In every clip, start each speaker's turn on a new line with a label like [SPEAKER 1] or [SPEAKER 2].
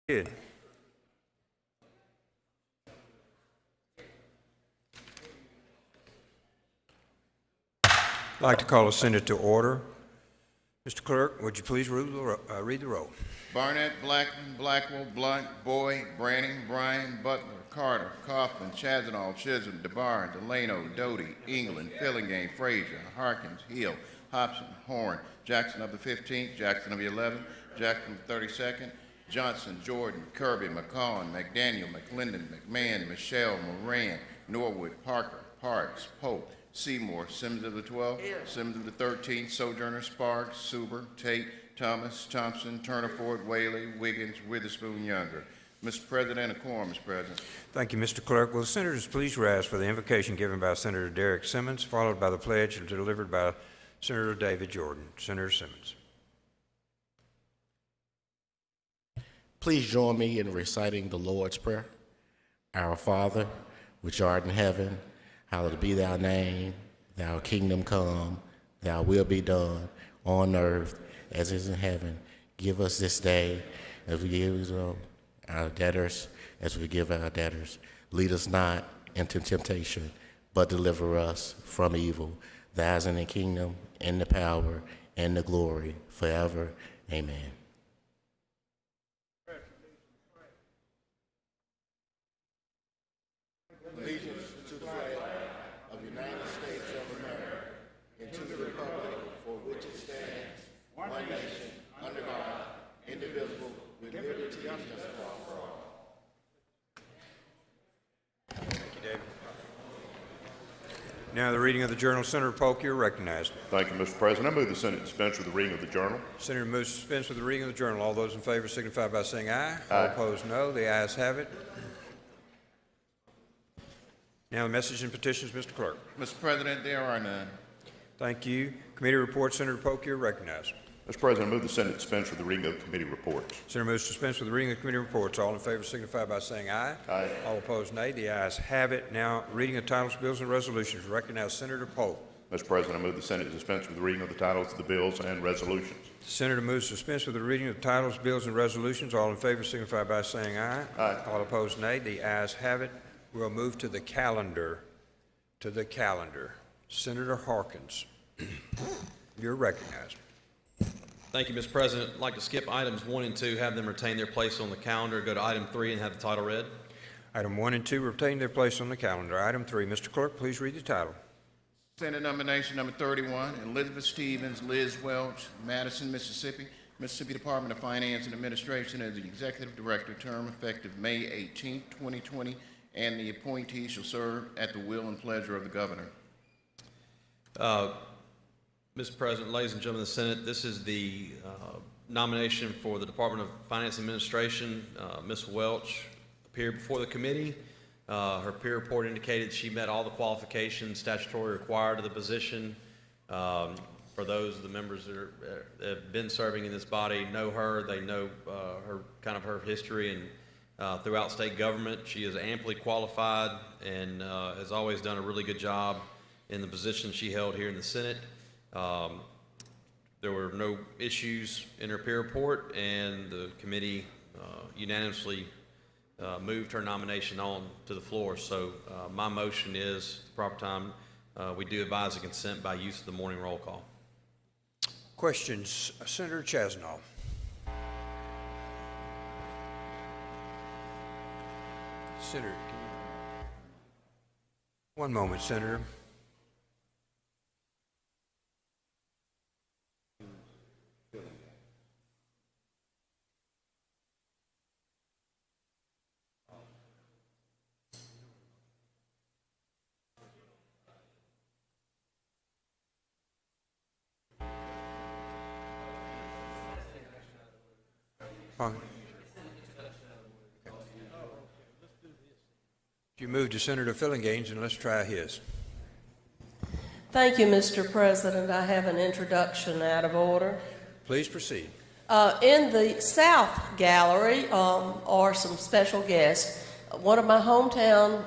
[SPEAKER 1] Good. I'd like to call the Senate to order. Mr. Clerk, would you please read the roll?
[SPEAKER 2] Barnett, Blackman, Blackwell, Blunt, Boyd, Branning, Bryan, Butler, Carter, Kaufman, Chazanov, Chisholm, DeBar, Delano, Doty, England, Fillingane, Frazier, Harkins, Hill, Hobson, Horn, Jackson of the 15th, Jackson of the 11th, Jackson of the 32nd, Johnson, Jordan, Kirby, McCollum, McDaniel, McClendon, McMahon, Michelle, Moran, Norwood, Parker, Parks, Pope, Seymour, Simmons of the 12th, Simmons of the 13th, Sojourner, Sparks, Suber, Tate, Thomas, Thompson, Turner, Ford, Whaley, Wiggins, Witherspoon, Younger. Mr. President, a quorum, Mr. President.
[SPEAKER 1] Thank you, Mr. Clerk. Will the senators please rise for the invocation given by Senator Derrick Simmons, followed by the pledge delivered by Senator David Jordan. Senator Simmons.
[SPEAKER 3] Please join me in reciting the Lord's Prayer. Our Father, which art in heaven, hallowed be thy name. Thy kingdom come, thy will be done on earth as is in heaven. Give us this day as we give our debtors, as we give our debtors. Lead us not into temptation, but deliver us from evil. Thine is the kingdom, and the power, and the glory, forever. Amen. Allegiance to the flag of the United States of America and to the republic for which it stands, one nation, under God, indivisible, with liberty and justice for all.
[SPEAKER 1] Thank you, David. Now the reading of the journal. Senator Polk, you're recognized.
[SPEAKER 4] Thank you, Mr. President. I move the Senate dispense with the reading of the journal.
[SPEAKER 1] Senator moves to dispense with the reading of the journal. All those in favor signify by saying aye.
[SPEAKER 4] Aye.
[SPEAKER 1] All opposed, no. The ayes have it. Now the message and petitions, Mr. Clerk.
[SPEAKER 2] Mr. President, there are none.
[SPEAKER 1] Thank you. Committee reports. Senator Polk, you're recognized.
[SPEAKER 4] Mr. President, I move the Senate dispense with the reading of the committee reports.
[SPEAKER 1] Senator moves to dispense with the reading of the committee reports. All in favor signify by saying aye.
[SPEAKER 4] Aye.
[SPEAKER 1] All opposed, nay. The ayes have it. Now, reading of titles, bills, and resolutions. Recognize Senator Polk.
[SPEAKER 4] Mr. President, I move the Senate dispense with the reading of the titles of the bills and resolutions.
[SPEAKER 1] The Senator moves to dispense with the reading of titles, bills, and resolutions. All in favor signify by saying aye.
[SPEAKER 4] Aye.
[SPEAKER 1] All opposed, nay. The ayes have it. We'll move to the calendar. Senator Harkins, you're recognized.
[SPEAKER 5] Thank you, Mr. President. I'd like to skip items 1 and 2, have them retain their place on the calendar, go to item 3 and have the title read.
[SPEAKER 1] Item 1 and 2 retain their place on the calendar. Item 3, Mr. Clerk, please read the title.
[SPEAKER 2] Senate nomination number 31, Elizabeth Stevens, Liz Welch, Madison, Mississippi. Mississippi Department of Finance and Administration as the Executive Director, term effective May 18, 2020, and the appointee shall serve at the will and pleasure of the governor.
[SPEAKER 5] Mr. President, ladies and gentlemen of the Senate, this is the nomination for the Department of Finance and Administration. Ms. Welch appeared before the committee. Her peer report indicated she met all the qualifications statutorily required of the position. For those of the members that have been serving in this body know her, they know her history and throughout state government. She is amply qualified and has always done a really good job in the position she held here in the Senate. There were no issues in her peer report, and the committee unanimously moved her nomination on to the floor. So my motion is, at the proper time, we do advise the consent by use of the morning roll call.
[SPEAKER 1] Questions? Senator Chazanov. Senator, one moment, Senator. You move to Senator Fillingane, and let's try his.
[SPEAKER 6] Thank you, Mr. President. I have an introduction out of order.
[SPEAKER 1] Please proceed.
[SPEAKER 6] In the South Gallery are some special guests. One of my hometown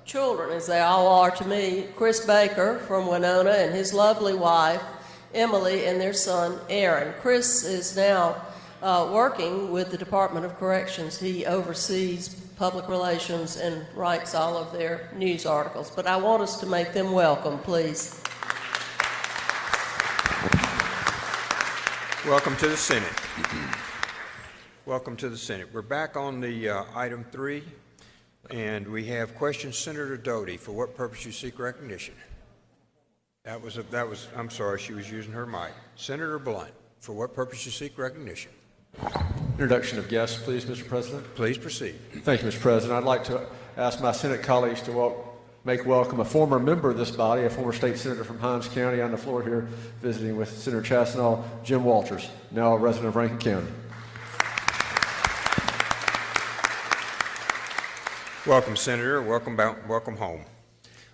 [SPEAKER 6] children, as they all are to me, Chris Baker from Winona, and his lovely wife, Emily, and their son, Aaron. Chris is now working with the Department of Corrections. He oversees public relations and writes all of their news articles. But I want us to make them welcome, please.
[SPEAKER 1] Welcome to the Senate. Welcome to the Senate. We're back on the item 3, and we have questions. Senator Doty, for what purpose you seek recognition? I'm sorry, she was using her mic. Senator Blunt, for what purpose you seek recognition?
[SPEAKER 7] Introduction of guests, please, Mr. President.
[SPEAKER 1] Please proceed.
[SPEAKER 7] Thank you, Mr. President. I'd like to ask my Senate colleagues to make welcome a former member of this body, a former state senator from Hinds County, on the floor here visiting with Senator Chastanall, Jim Walters, now a resident of Rankin County.
[SPEAKER 1] Welcome, Senator. Welcome home.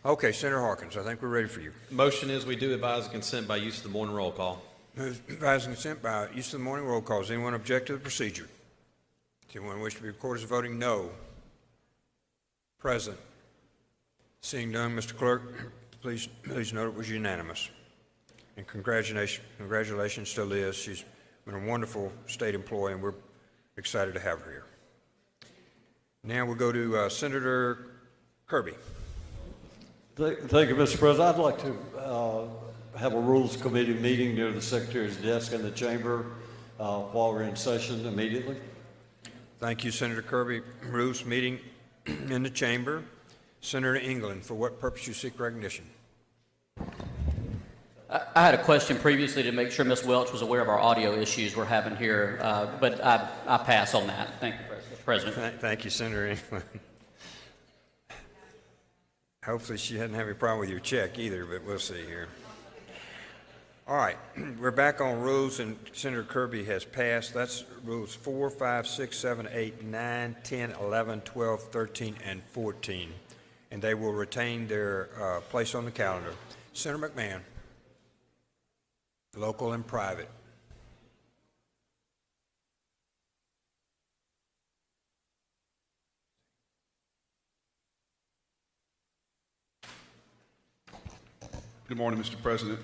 [SPEAKER 1] Okay, Senator Harkins, I think we're ready for you.
[SPEAKER 5] Motion is we do advise consent by use of the morning roll call.
[SPEAKER 1] Advising consent by use of the morning roll call. Does anyone object to the procedure? Does anyone wish to be recorded as voting no? Present. Seeing none, Mr. Clerk, please note it was unanimous. And congratulations to Liz. She's been a wonderful state employee, and we're excited to have her here. Now we'll go to Senator Kirby.
[SPEAKER 8] Thank you, Mr. President. I'd like to have a Rules Committee meeting near the Secretary's desk in the chamber while we're in session immediately.
[SPEAKER 1] Thank you, Senator Kirby. Rules meeting in the chamber. Senator England, for what purpose you seek recognition?
[SPEAKER 9] I had a question previously to make sure Ms. Welch was aware of our audio issues we're having here, but I pass on that. Thank you, Mr. President.
[SPEAKER 1] Thank you, Senator England. Hopefully she hadn't have any problem with your check either, but we'll see here. All right, we're back on rules, and Senator Kirby has passed. That's rules 4, 5, 6, 7, 8, 9, 10, 11, 12, 13, and 14. And they will retain their place on the calendar. Senator McMahon, local and private.
[SPEAKER 10] Good morning, Mr. President.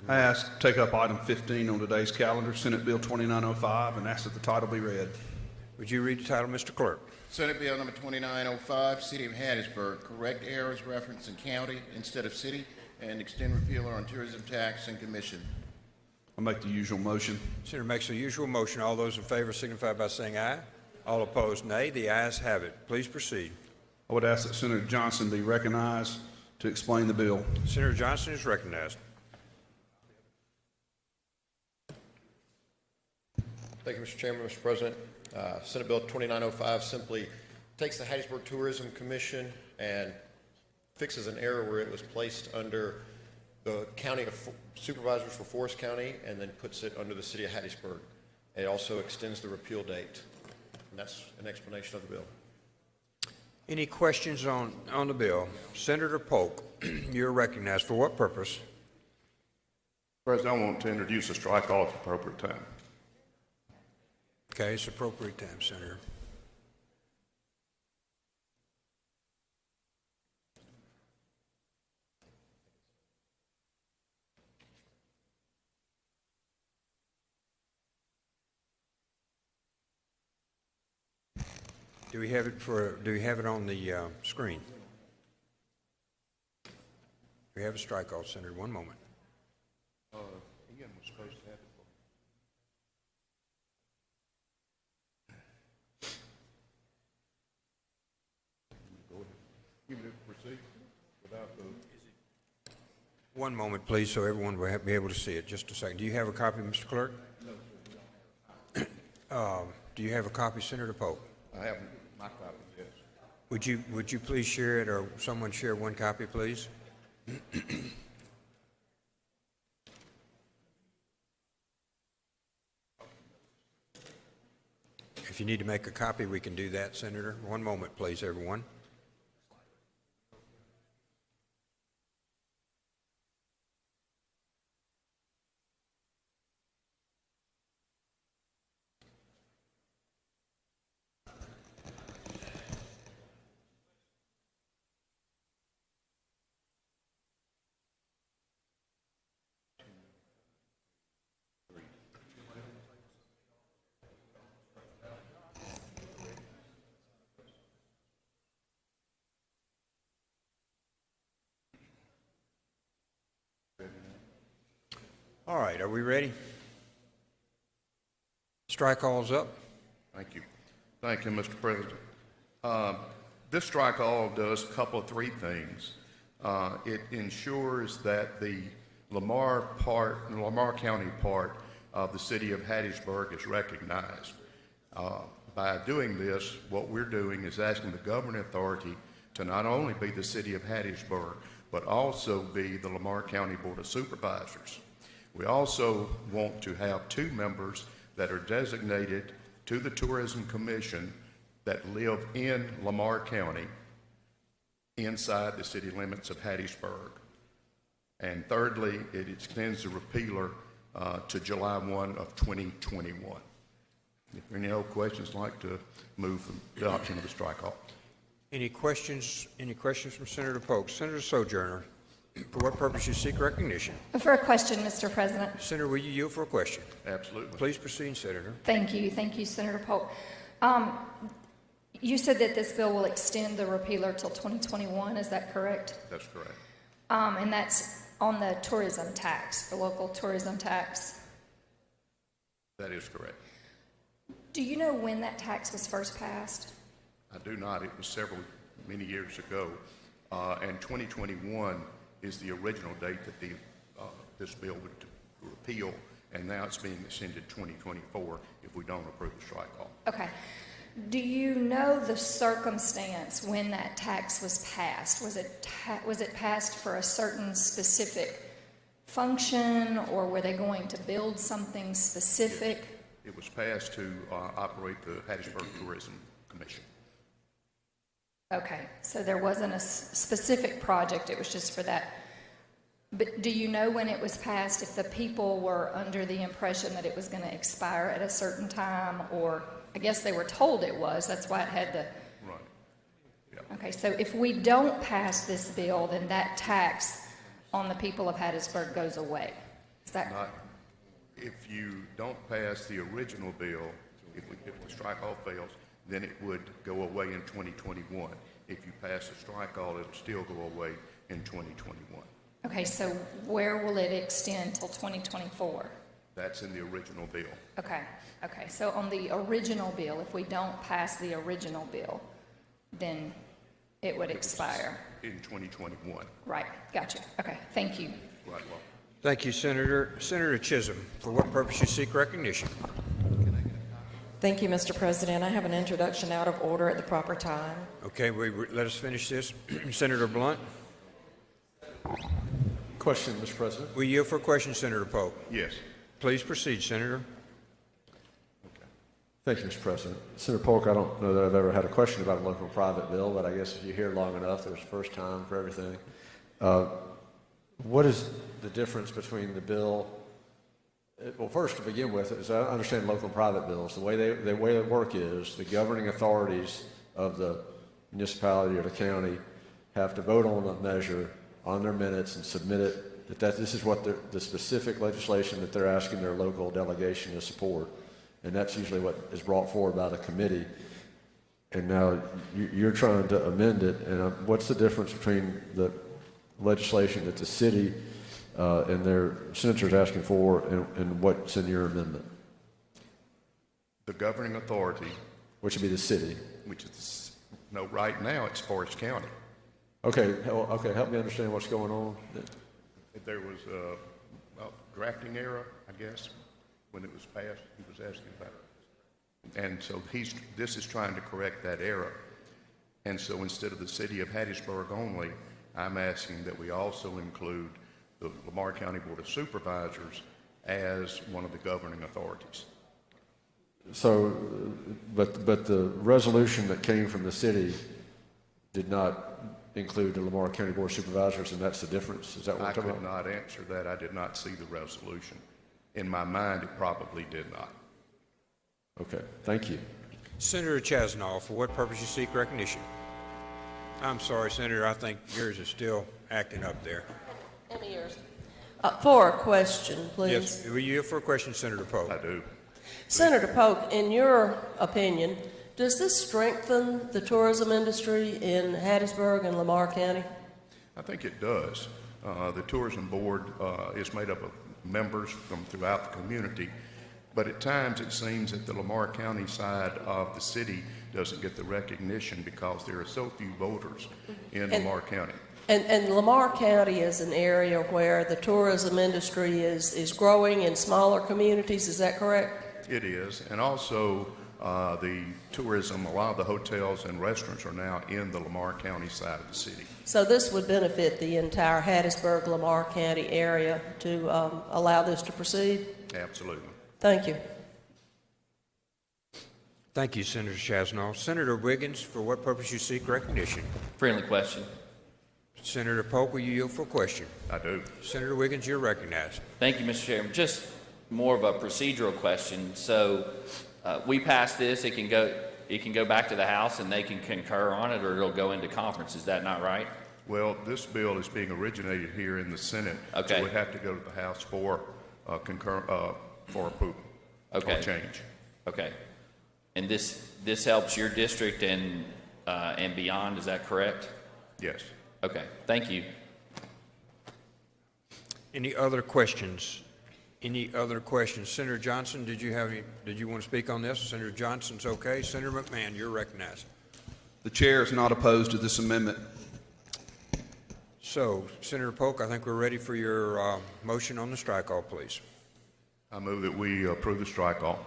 [SPEAKER 10] I ask to take up item 15 on today's calendar, Senate Bill 2905, and ask that the title be read.
[SPEAKER 1] Would you read the title, Mr. Clerk?
[SPEAKER 2] Senate Bill number 2905, City of Hattiesburg, correct errors referencing county instead of city, and extend repeal on tourism tax and commission.
[SPEAKER 10] I'll make the usual motion.
[SPEAKER 1] Senator makes the usual motion. All those in favor signify by saying aye. All opposed, nay. The ayes have it. Please proceed.
[SPEAKER 10] I would ask that Senator Johnson be recognized to explain the bill.
[SPEAKER 1] Senator Johnson is recognized.
[SPEAKER 11] Thank you, Mr. Chairman, Mr. President. Senate Bill 2905 simply takes the Hattiesburg Tourism Commission and fixes an error where it was placed under the County of Supervisors for Forest County and then puts it under the City of Hattiesburg. It also extends the repeal date. And that's an explanation of the bill.
[SPEAKER 1] Any questions on the bill? Senator Polk, you're recognized. For what purpose?
[SPEAKER 4] President, I want to introduce a strike all at the appropriate time.
[SPEAKER 1] Okay, it's appropriate time, Senator. Do we have it on the screen? We have a strike off, Senator. One moment.
[SPEAKER 4] Ian was supposed to have it. Go ahead. You can proceed without the.
[SPEAKER 1] One moment, please, so everyone will be able to see it. Just a second. Do you have a copy, Mr. Clerk? No. Do you have a copy, Senator Polk?
[SPEAKER 4] I have my copy, yes.
[SPEAKER 1] Would you please share it, or someone share one copy, please? If you need to make a copy, we can do that, Senator. One moment, please, everyone. All right, are we ready? Strike all's up.
[SPEAKER 4] Thank you. Thank you, Mr. President. This strike all does a couple of three things. It ensures that the Lamar County part of the city of Hattiesburg is recognized. By doing this, what we're doing is asking the governing authority to not only be the city of Hattiesburg, but also be the Lamar County Board of Supervisors. We also want to have 2 members that are designated to the Tourism Commission that live in Lamar County inside the city limits of Hattiesburg. And thirdly, it extends the repealer to July 1 of 2021. If there are any other questions, I'd like to move for the adoption of the strike all.
[SPEAKER 1] Any questions from Senator Polk? Senator Sojourner, for what purpose you seek recognition?
[SPEAKER 12] For a question, Mr. President.
[SPEAKER 1] Senator, will you yield for a question?
[SPEAKER 4] Absolutely.
[SPEAKER 12] Please
[SPEAKER 1] proceed, Senator.
[SPEAKER 12] Thank you, Senator Polk. You said that this bill will extend the repealer till 2021, is that correct?
[SPEAKER 4] That's correct.
[SPEAKER 12] And that's on the tourism tax, the local tourism tax.
[SPEAKER 4] That is correct.
[SPEAKER 12] Do you know when that tax was first passed?
[SPEAKER 4] I do not. It was many years ago. And 2021 is the original date that this bill would repeal, and now it's being extended 2024 if we don't approve the strike all.
[SPEAKER 12] Okay. Do you know the circumstance when that tax was passed? Was it passed for a certain specific function, or were they going to build something specific?
[SPEAKER 4] It was passed to operate the Hattiesburg Tourism Commission.
[SPEAKER 12] Okay, so there wasn't a specific project, it was just for that. But do you know when it was passed, if the people were under the impression that it was going to expire at a certain time, or I guess they were told it was, that's why it had the...
[SPEAKER 4] Right. Yeah.
[SPEAKER 12] Okay, so if we don't pass this bill, then that tax on the people of Hattiesburg goes away. Is that...
[SPEAKER 4] If you don't pass the original bill, if the strike all fails, then it would go away in 2021. If you pass the strike all, it'll still go away in 2021.
[SPEAKER 12] Okay, so where will it extend till 2024?
[SPEAKER 4] That's in the original bill.
[SPEAKER 12] Okay, so on the original bill, if we don't pass the original bill, then it would expire.
[SPEAKER 4] In 2021.
[SPEAKER 12] Right, gotcha. Okay, thank you.
[SPEAKER 4] Right, well.
[SPEAKER 1] Thank you, Senator. Senator Chisholm, for what purpose you seek recognition?
[SPEAKER 13] Thank you, Mr. President. I have an introduction out of order at the proper time.
[SPEAKER 1] Okay, let us finish this. Senator Blunt?
[SPEAKER 7] Question, Mr. President.
[SPEAKER 1] Will you yield for a question, Senator Polk?
[SPEAKER 4] Yes.
[SPEAKER 1] Please proceed, Senator.
[SPEAKER 7] Thank you, Mr. President. Senator Polk, I don't know that I've ever had a question about a local private bill, but I guess if you're here long enough, there's a first time for everything. What is the difference between the bill? Well, first, to begin with, is I understand local and private bills. The way they work is the governing authorities of the municipality or the county have to vote on a measure on their minutes and submit it. This is what the specific legislation that they're asking their local delegation to support, and that's usually what is brought forward by the committee. And now you're trying to amend it. And what's the difference between the legislation that the city and their senators asking for and what's in your amendment?
[SPEAKER 4] The governing authority,
[SPEAKER 7] which would be the city,
[SPEAKER 4] which is right now it's Forest County.
[SPEAKER 7] Okay, help me understand what's going on.
[SPEAKER 4] There was a drafting error, I guess, when it was passed. He was asking about it, and so this is trying to correct that error. And so instead of the city of Hattiesburg only, I'm asking that we also include the Lamar County Board of Supervisors as one of the governing authorities.
[SPEAKER 7] So, but the resolution that came from the city did not include the Lamar County Board of Supervisors, and that's the difference? Is that what you're talking about?
[SPEAKER 4] I could not answer that. I did not see the resolution. In my mind, it probably did not.
[SPEAKER 7] Okay, thank you.
[SPEAKER 1] Senator Chasnoff, for what purpose you seek recognition? I'm sorry, Senator, I think yours is still acting up there.
[SPEAKER 6] Any yours? For a question, please.
[SPEAKER 1] Yes, will you yield for a question, Senator Polk?
[SPEAKER 4] I do.
[SPEAKER 6] Senator Polk, in your opinion, does this strengthen the tourism industry in Hattiesburg and Lamar County?
[SPEAKER 4] I think it does. The tourism board is made up of members from throughout the community. But at times, it seems that the Lamar County side of the city doesn't get the recognition because there are so few voters in Lamar County.
[SPEAKER 6] And Lamar County is an area where the tourism industry is growing in smaller communities, is that correct?
[SPEAKER 4] It is, and also the tourism, a lot of the hotels and restaurants are now in the Lamar County side of the city.
[SPEAKER 6] So this would benefit the entire Hattiesburg-Lamar County area to allow this to proceed?
[SPEAKER 4] Absolutely.
[SPEAKER 6] Thank you.
[SPEAKER 1] Thank you, Senator Chasnoff. Senator Wiggins, for what purpose you seek recognition?
[SPEAKER 14] Friendly question.
[SPEAKER 1] Senator Polk, will you yield for a question?
[SPEAKER 4] I do.
[SPEAKER 1] Senator Wiggins, you're recognized.
[SPEAKER 14] Thank you, Mr. Chairman. Just more of a procedural question. So we passed this. It can go back to the House and they can concur on it, or it'll go into conference. Is that not right?
[SPEAKER 4] Well, this bill is being originated here in the Senate.
[SPEAKER 14] Okay.
[SPEAKER 4] So it would have to go to the House for for approval.
[SPEAKER 14] Okay.
[SPEAKER 4] Or change.
[SPEAKER 14] Okay. And this helps your district and beyond. Is that correct?
[SPEAKER 4] Yes.
[SPEAKER 14] Okay. Thank you.
[SPEAKER 1] Any other questions? Any other questions? Senator Johnson, did you want to speak on this? Senator Johnson's okay. Senator McMahon, you're recognized.
[SPEAKER 10] The chair is not opposed to this amendment.
[SPEAKER 1] So, Senator Polk, I think we're ready for your motion on the strike all, please.
[SPEAKER 4] I move that we approve the strike all.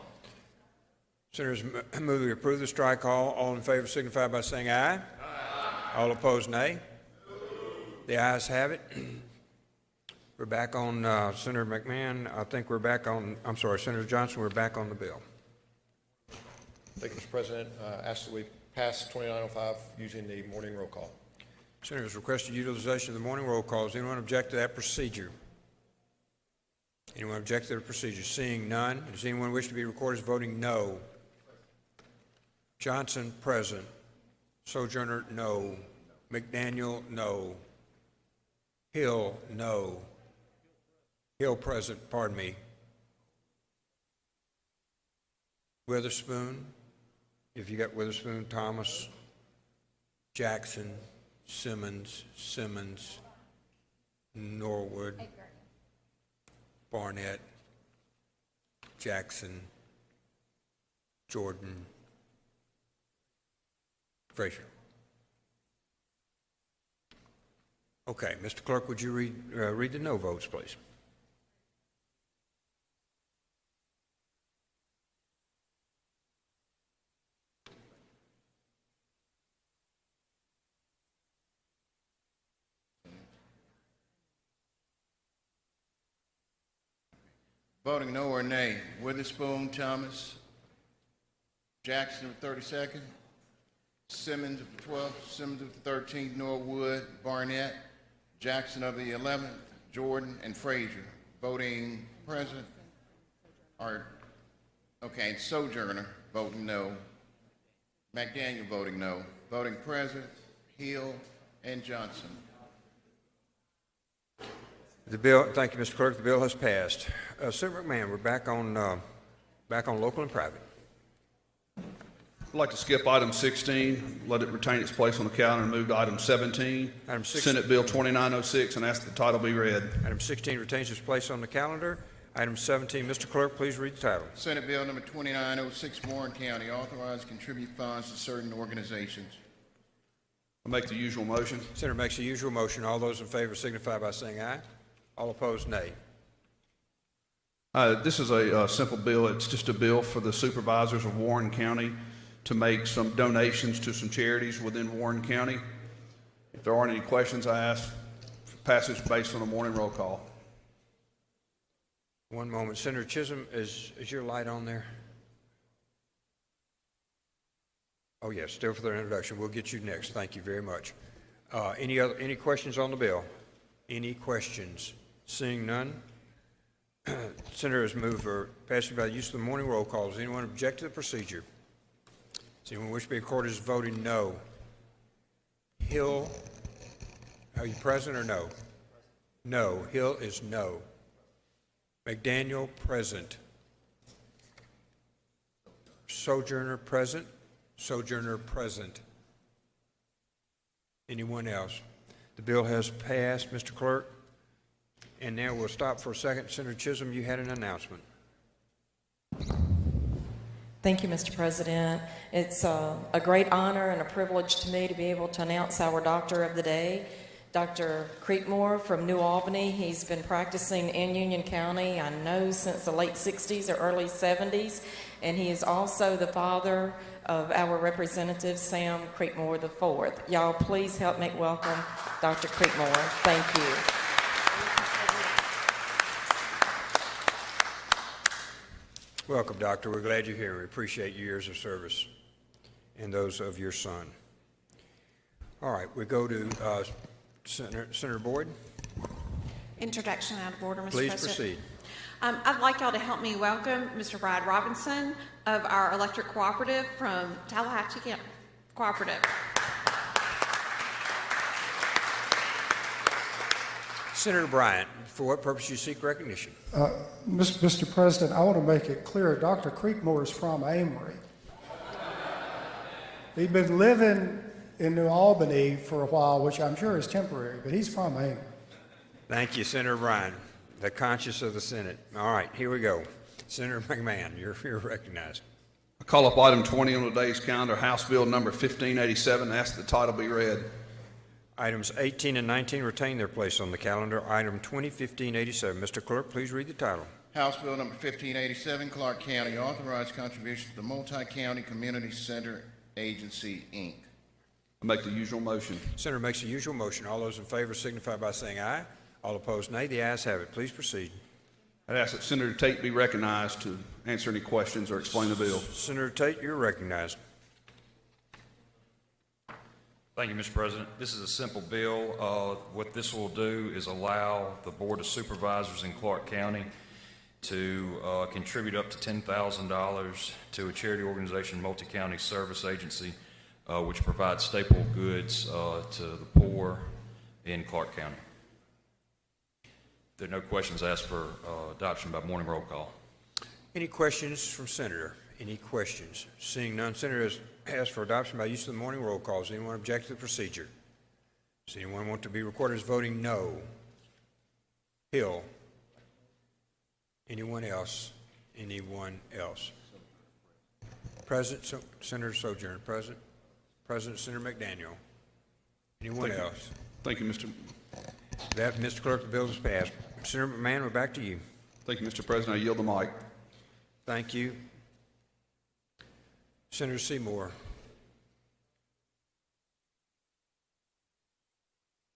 [SPEAKER 1] Senators, move that we approve the strike all. All in favor signify by saying aye. Aye. All opposed, nay. The ayes have it. We're back on Senator McMahon. I think we're back on, I'm sorry, Senator Johnson, we're back on the bill.
[SPEAKER 11] Thank you, Mr. President. Ask that we pass 2905 using the morning roll call.
[SPEAKER 1] Senators requested utilization of the morning roll call. Does anyone object to that procedure? Anyone object to the procedure? Seeing none, does anyone wish to be recorded as voting no? Johnson, present. Sojourner, no. McDaniel, no. Hill, no. Hill, present, pardon me. Witherspoon, if you got Witherspoon, Thomas, Jackson, Simmons, Norwood, Barnett, Jackson, Jordan, Frazier. Okay, Mr. Clerk, would you read the no votes, please?
[SPEAKER 2] Voting no or nay, Witherspoon, Thomas, Jackson of the 32nd, Simmons of the 12th, Simmons of the 13th, Norwood, Barnett, Jackson of the 11th, Jordan, and Frazier. Voting present, and Sojourner voting no, McDaniel voting no. Voting present, Hill and Johnson.
[SPEAKER 1] The bill, thank you, Mr. Clerk. The bill has passed. Senator McMahon, we're back on local and private.
[SPEAKER 10] I'd like to skip item 16, let it retain its place on the calendar, and move to item 17,
[SPEAKER 1] Item 16.
[SPEAKER 10] Senate Bill 2906, and ask that the title be read.
[SPEAKER 1] Item 16 retains its place on the calendar. Item 17, Mr. Clerk, please read the title.
[SPEAKER 2] Senate Bill number 2906, Warren County, authorize contribute funds to certain organizations.
[SPEAKER 10] I'll make the usual motion.
[SPEAKER 1] Senator makes the usual motion. All those in favor signify by saying aye. All opposed, nay.
[SPEAKER 10] This is a simple bill. It's just a bill for the supervisors of Warren County to make some donations to some charities within Warren County. If there aren't any questions, I ask for passage based on a morning roll call.
[SPEAKER 1] One moment. Senator Chisholm, is your light on there? Oh, yes, still for their introduction. We'll get you next. Thank you very much. Any questions on the bill? Any questions? Seeing none, Senator has moved for passage by the use of the morning roll call. Does anyone object to the procedure? Does anyone wish to be recorded as voting no? Hill, are you present or no? No. Hill is no. McDaniel, present. Sojourner, present. Sojourner, present. Anyone else? The bill has passed. Mr. Clerk, And now we'll stop for a second. Senator Chisholm, you had an announcement.
[SPEAKER 13] Thank you, Mr. President. It's a great honor and a privilege to me to be able to announce our Doctor of the Day, Dr. Creekmore from New Albany. He's been practicing in Union County, I know, since the late 60s or early 70s, and he is also the father of our representative, Sam Creekmore IV. Y'all, please help me welcome Dr. Creekmore. Thank you.
[SPEAKER 1] Welcome, Doctor. We're glad you're here. We appreciate your years of service and those of your son. All right, we go to Senator Boyd.
[SPEAKER 15] Introduction out of order, Mr.
[SPEAKER 1] Please
[SPEAKER 15] President.
[SPEAKER 1] proceed.
[SPEAKER 15] I'd like y'all to help me welcome Mr. Brad Robinson of our electric cooperative from Tallahatchie Cooperative.
[SPEAKER 1] Senator Bryant, for what purpose you seek recognition?
[SPEAKER 16] Mr. President, I want to make it clear, Dr. Creekmore is from Amory. He's been living in New Albany for a while, which I'm sure is temporary, but he's from Amory.
[SPEAKER 1] Thank you, Senator Bryant, the conscience of the Senate. All right, here we go. Senator McMahon, you're recognized.
[SPEAKER 10] I call up item 20 on today's calendar, House Bill number 1587. Ask the title be read.
[SPEAKER 1] Items 18 and 19 retain their place on the calendar. Item 2015-87. Mr. Clerk, please read the title.
[SPEAKER 2] House Bill number 1587, Clark County, authorized contribution to the Multi-County Community Center Agency, Inc.
[SPEAKER 10] I make the usual motion.
[SPEAKER 1] Senator makes the usual motion. All those in favor signify by saying aye. All opposed, nay. The ayes have it. Please proceed.
[SPEAKER 10] I'd ask that Senator Tate be recognized to answer any questions or explain the bill.
[SPEAKER 1] Senator Tate, you're recognized.
[SPEAKER 17] Thank you, Mr. President. This is a simple bill. What this will do is allow the Board of Supervisors in Clark County to contribute up to $10,000 to a charity organization, Multi-County Service Agency, which provides staple goods to the poor in Clark County. If there are no questions, asked for adoption by morning roll call.
[SPEAKER 1] Any questions from Senator? Any questions? Seeing none, Senator has asked for adoption by use of the morning roll call. Does anyone object to the procedure? Does anyone want to be recorded as voting no? Hill. Anyone else? Anyone else? President, Senator Sojourner, President. President, Senator McDaniel. Anyone else?
[SPEAKER 10] Thank you, Mr.
[SPEAKER 1] That, Mr. Clerk, the bill is passed. Senator McMahon, we're back to you.
[SPEAKER 10] Thank you, Mr. President. I yield the mic.
[SPEAKER 1] Thank you. Senator Seymour.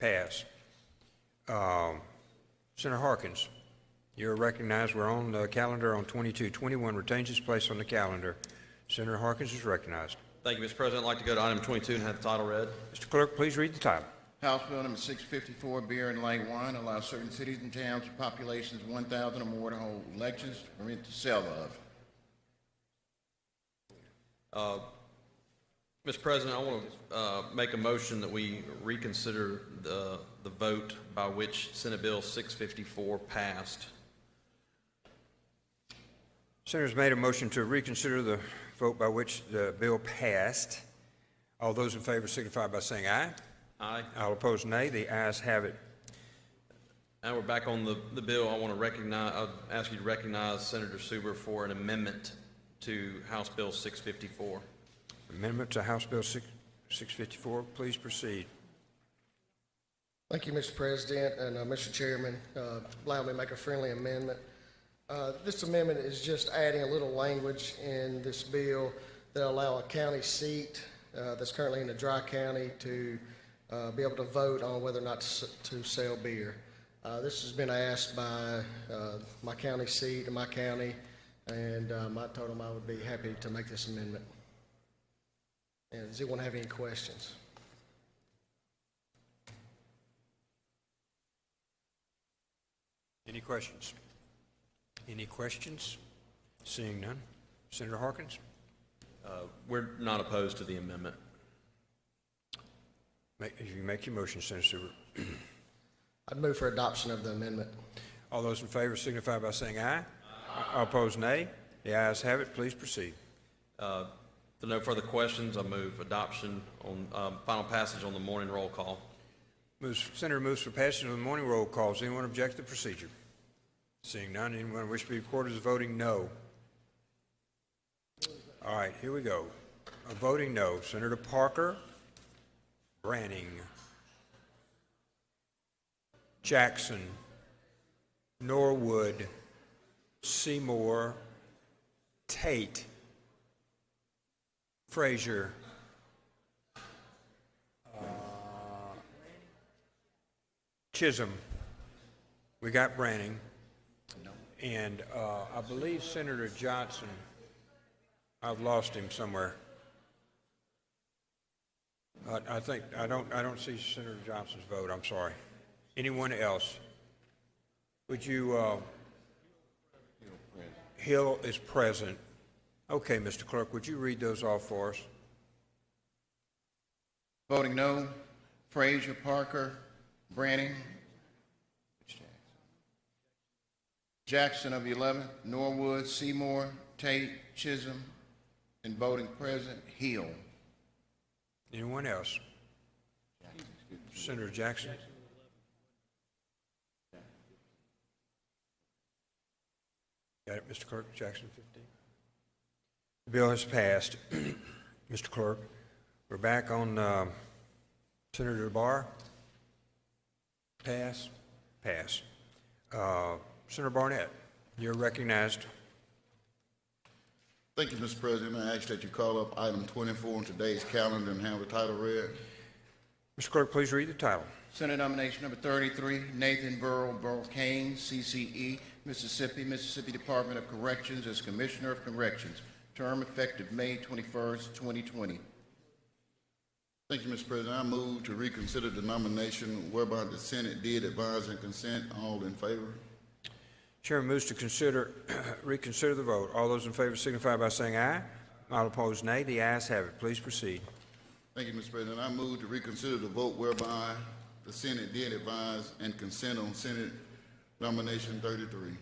[SPEAKER 1] Pass. Senator Harkins, you're recognized. We're on the calendar on 22. 21 retains its place on the calendar. Senator Harkins is recognized.
[SPEAKER 5] Thank you, Mr. President. I'd like to go to item 22 and have the title read.
[SPEAKER 1] Mr. Clerk, please read the title.
[SPEAKER 2] House Bill number 654, beer and light wine, allows certain cities and towns with populations of 1,000 or more to hold elections to permit the sale of.
[SPEAKER 5] Mr. President, I want to make a motion that we reconsider the vote by which Senate Bill 654 passed.
[SPEAKER 1] Senator's made a motion to reconsider the vote by which the bill passed. All those in favor signify by saying aye.
[SPEAKER 5] Aye.
[SPEAKER 1] All opposed, nay. The ayes have it.
[SPEAKER 5] Now we're back on the bill. I want to recognize, I'll ask you to recognize Senator Suber for an amendment to House Bill 654.
[SPEAKER 1] Amendment to House Bill 654. Please proceed.
[SPEAKER 18] Thank you, Mr. President and Mr. Chairman. Allow me to make a friendly amendment. This amendment is just adding a little language in this bill that allow a county seat that's currently in the Dry County to be able to vote on whether or not to sell beer. This has been asked by my county seat in my county, and I told them I would be happy to make this amendment. And does anyone have any questions?
[SPEAKER 1] Any questions? Any questions? Seeing none. Senator Harkins?
[SPEAKER 5] We're not opposed to the amendment.
[SPEAKER 1] If you make your motion, Senator Suber.
[SPEAKER 18] I'd move for adoption of the amendment.
[SPEAKER 1] All those in favor signify by saying aye. All opposed, nay. The ayes have it. Please proceed.
[SPEAKER 5] If there are no further questions, I move adoption on final passage on the morning roll call.
[SPEAKER 1] Senator moves for passage of the morning roll call. Does anyone object to the procedure? Seeing none, anyone wish to be recorded as voting no? All right, here we go. A voting no. Senator Parker, Branning, Jackson, Norwood, Seymour, Tate, Frazier, Chisholm. We got Branning. And I believe Senator Johnson, I've lost him somewhere. I don't see Senator Johnson's vote. I'm sorry. Anyone else? Would you? Hill is present. Okay, Mr. Clerk, would you read those off for us?
[SPEAKER 2] Voting no, Frazier, Parker, Branning, Jackson of the 11th, Norwood, Seymour, Tate, Chisholm, and voting present, Hill.
[SPEAKER 1] Anyone else? Senator Jackson? Got it, Mr. Clerk, Jackson 15. The bill has passed. Mr. Clerk, we're back on Senator Barr. Pass. Pass. Senator Barnett, you're recognized.
[SPEAKER 19] Thank you, Mr. President. I ask that you call up item 24 on today's calendar and have the title read.
[SPEAKER 1] Mr. Clerk, please read the title.
[SPEAKER 2] Senate nomination number 33, Nathan Burl Kane, CCE, Mississippi, Mississippi Department of Corrections as Commissioner of Corrections. Term effective May 21st, 2020.
[SPEAKER 19] Thank you, Mr. President. I move to reconsider the nomination whereby the Senate did advise and consent. All in favor?
[SPEAKER 1] Chairman moves to reconsider the vote. All those in favor signify by saying aye. All opposed, nay. The ayes have it. Please proceed.
[SPEAKER 19] Thank you, Mr. President. I move to reconsider the vote whereby the Senate did advise and consent on Senate nomination 33.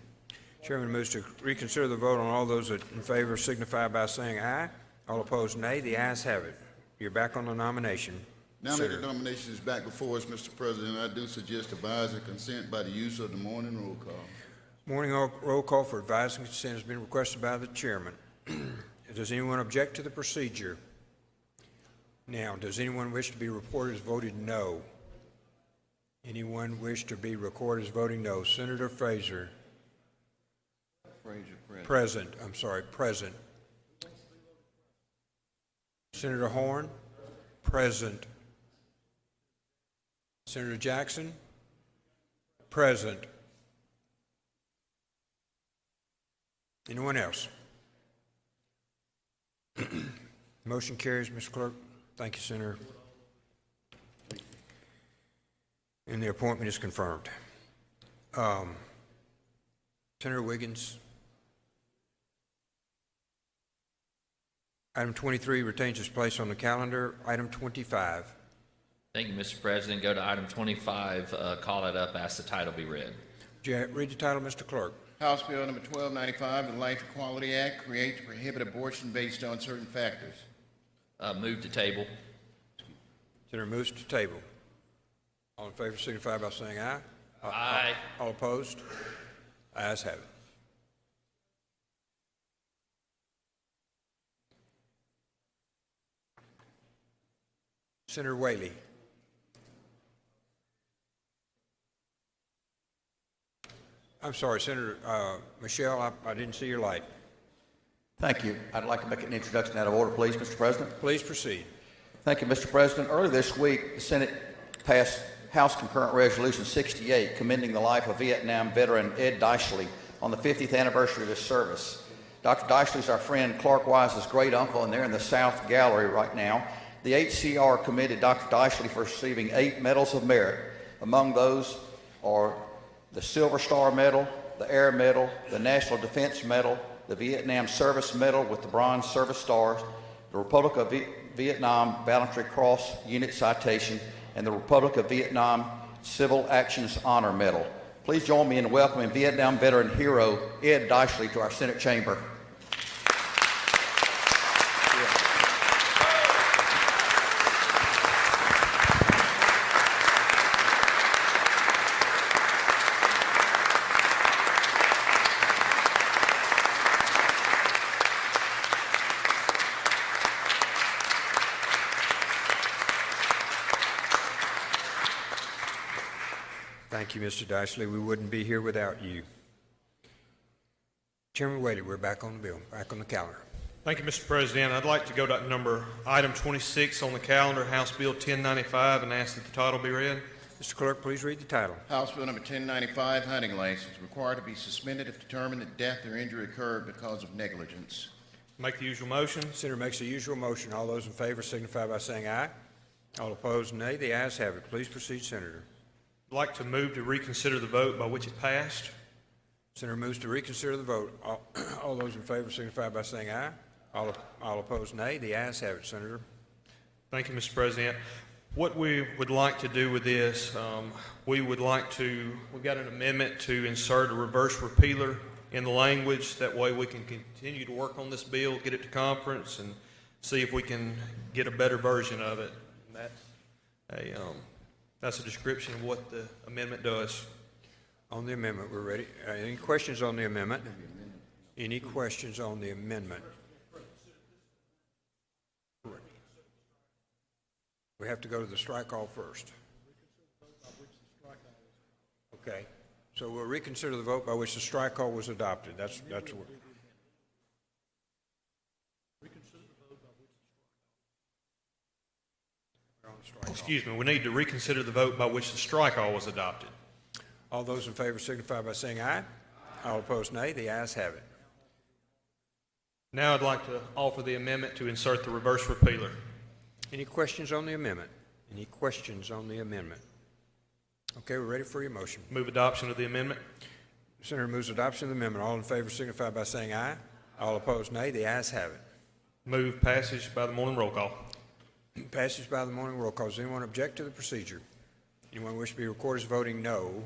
[SPEAKER 1] Chairman moves to reconsider the vote on all those in favor signify by saying aye. All opposed, nay. The ayes have it. You're back on the nomination.
[SPEAKER 19] Now that the nomination is back before us, Mr. President, I do suggest advise and consent by the use of the morning roll call.
[SPEAKER 1] Morning roll call for advice and consent has been requested by the chairman. Does anyone object to the procedure? Now, does anyone wish to be reported as voted no? Anyone wish to be recorded as voting no? Senator Frazier. Present. I'm sorry, present. Senator Horn. Present. Senator Jackson. Present. Anyone else? Motion carries, Mr. Clerk. Thank you, Senator. And the appointment is confirmed. Senator Wiggins. Item 23 retains its place on the calendar. Item 25.
[SPEAKER 14] Thank you, Mr. President. Go to item 25, call that up, ask the title be read.
[SPEAKER 1] Would you read the title, Mr. Clerk?
[SPEAKER 2] House Bill number 1295, the Life Equality Act, create to prohibit abortion based on certain factors.
[SPEAKER 14] Move to table.
[SPEAKER 1] Senator moves to table. All in favor signify by saying aye.
[SPEAKER 14] Aye.
[SPEAKER 1] All opposed? Ayes have it. Senator Whaley. I'm sorry, Senator Michelle, I didn't see your light.
[SPEAKER 20] Thank you. I'd like to make an introduction out of order, please, Mr. President.
[SPEAKER 1] Please proceed.
[SPEAKER 20] Thank you, Mr. President. Earlier this week, the Senate passed House Concurrent Resolution 68, commending the life of Vietnam veteran Ed Deishley on the 50th anniversary of his service. Dr. Deishley is our friend Clark Wise's great uncle, and they're in the South Gallery right now. The HCR commended Dr. Deishley for receiving 8 medals of merit. Among those are the Silver Star Medal, the Air Medal, the National Defense Medal, the Vietnam Service Medal with the Bronze Service Stars, the Republic of Vietnam Gallantry Cross Unit Citation, and the Republic of Vietnam Civil Actions Honor Medal. Please join me in welcoming Vietnam veteran hero Ed Deishley to our Senate chamber.
[SPEAKER 1] Thank you, Mr. Dysley. We wouldn't be here without you. Chairman Whaley, we're back on the bill, back on the calendar.
[SPEAKER 21] Thank you, Mr. President. I'd like to go to item 26 on the calendar, House Bill 1095, and ask that the title be read.
[SPEAKER 1] Mr. Clerk, please read the title.
[SPEAKER 2] House Bill number 1095, hunting license, required to be suspended if determined that death or injury occurred because of negligence.
[SPEAKER 21] Make the usual motion.
[SPEAKER 1] Senator makes the usual motion. All those in favor signify by saying aye. All opposed, nay. The ayes have it. Please proceed, Senator.
[SPEAKER 21] I'd like to move to reconsider the vote by which it passed.
[SPEAKER 1] Senator moves to reconsider the vote. All those in favor signify by saying aye. All opposed, nay. The ayes have it, Senator.
[SPEAKER 21] Thank you, Mr. President. What we would like to do with this, we've got an amendment to insert a reverse repealer in the language. That way we can continue to work on this bill, get it to conference, and see if we can get a better version of it. And that's a description of what the amendment does.
[SPEAKER 1] On the amendment, we're ready. Any questions on the amendment? Any questions on the amendment? We have to go to the strike all first. Okay. So we'll reconsider the vote by which the strike call was adopted. That's what.
[SPEAKER 21] Excuse me, we need to reconsider the vote by which the strike-all was adopted.
[SPEAKER 1] All those in favor signify by saying aye. All opposed, nay. The ayes have it.
[SPEAKER 21] Now I'd like to offer the amendment to insert the reverse repealer.
[SPEAKER 1] Any questions on the amendment? Any questions on the amendment? Okay, we're ready for your motion.
[SPEAKER 21] Move adoption of the amendment.
[SPEAKER 1] Senator moves adoption of the amendment. All in favor signify by saying aye. All opposed, nay. The ayes have it.
[SPEAKER 21] Move passage by the morning roll call.
[SPEAKER 1] Passage by the morning roll call. Does anyone object to the procedure? Anyone wish to be recorded as voting no?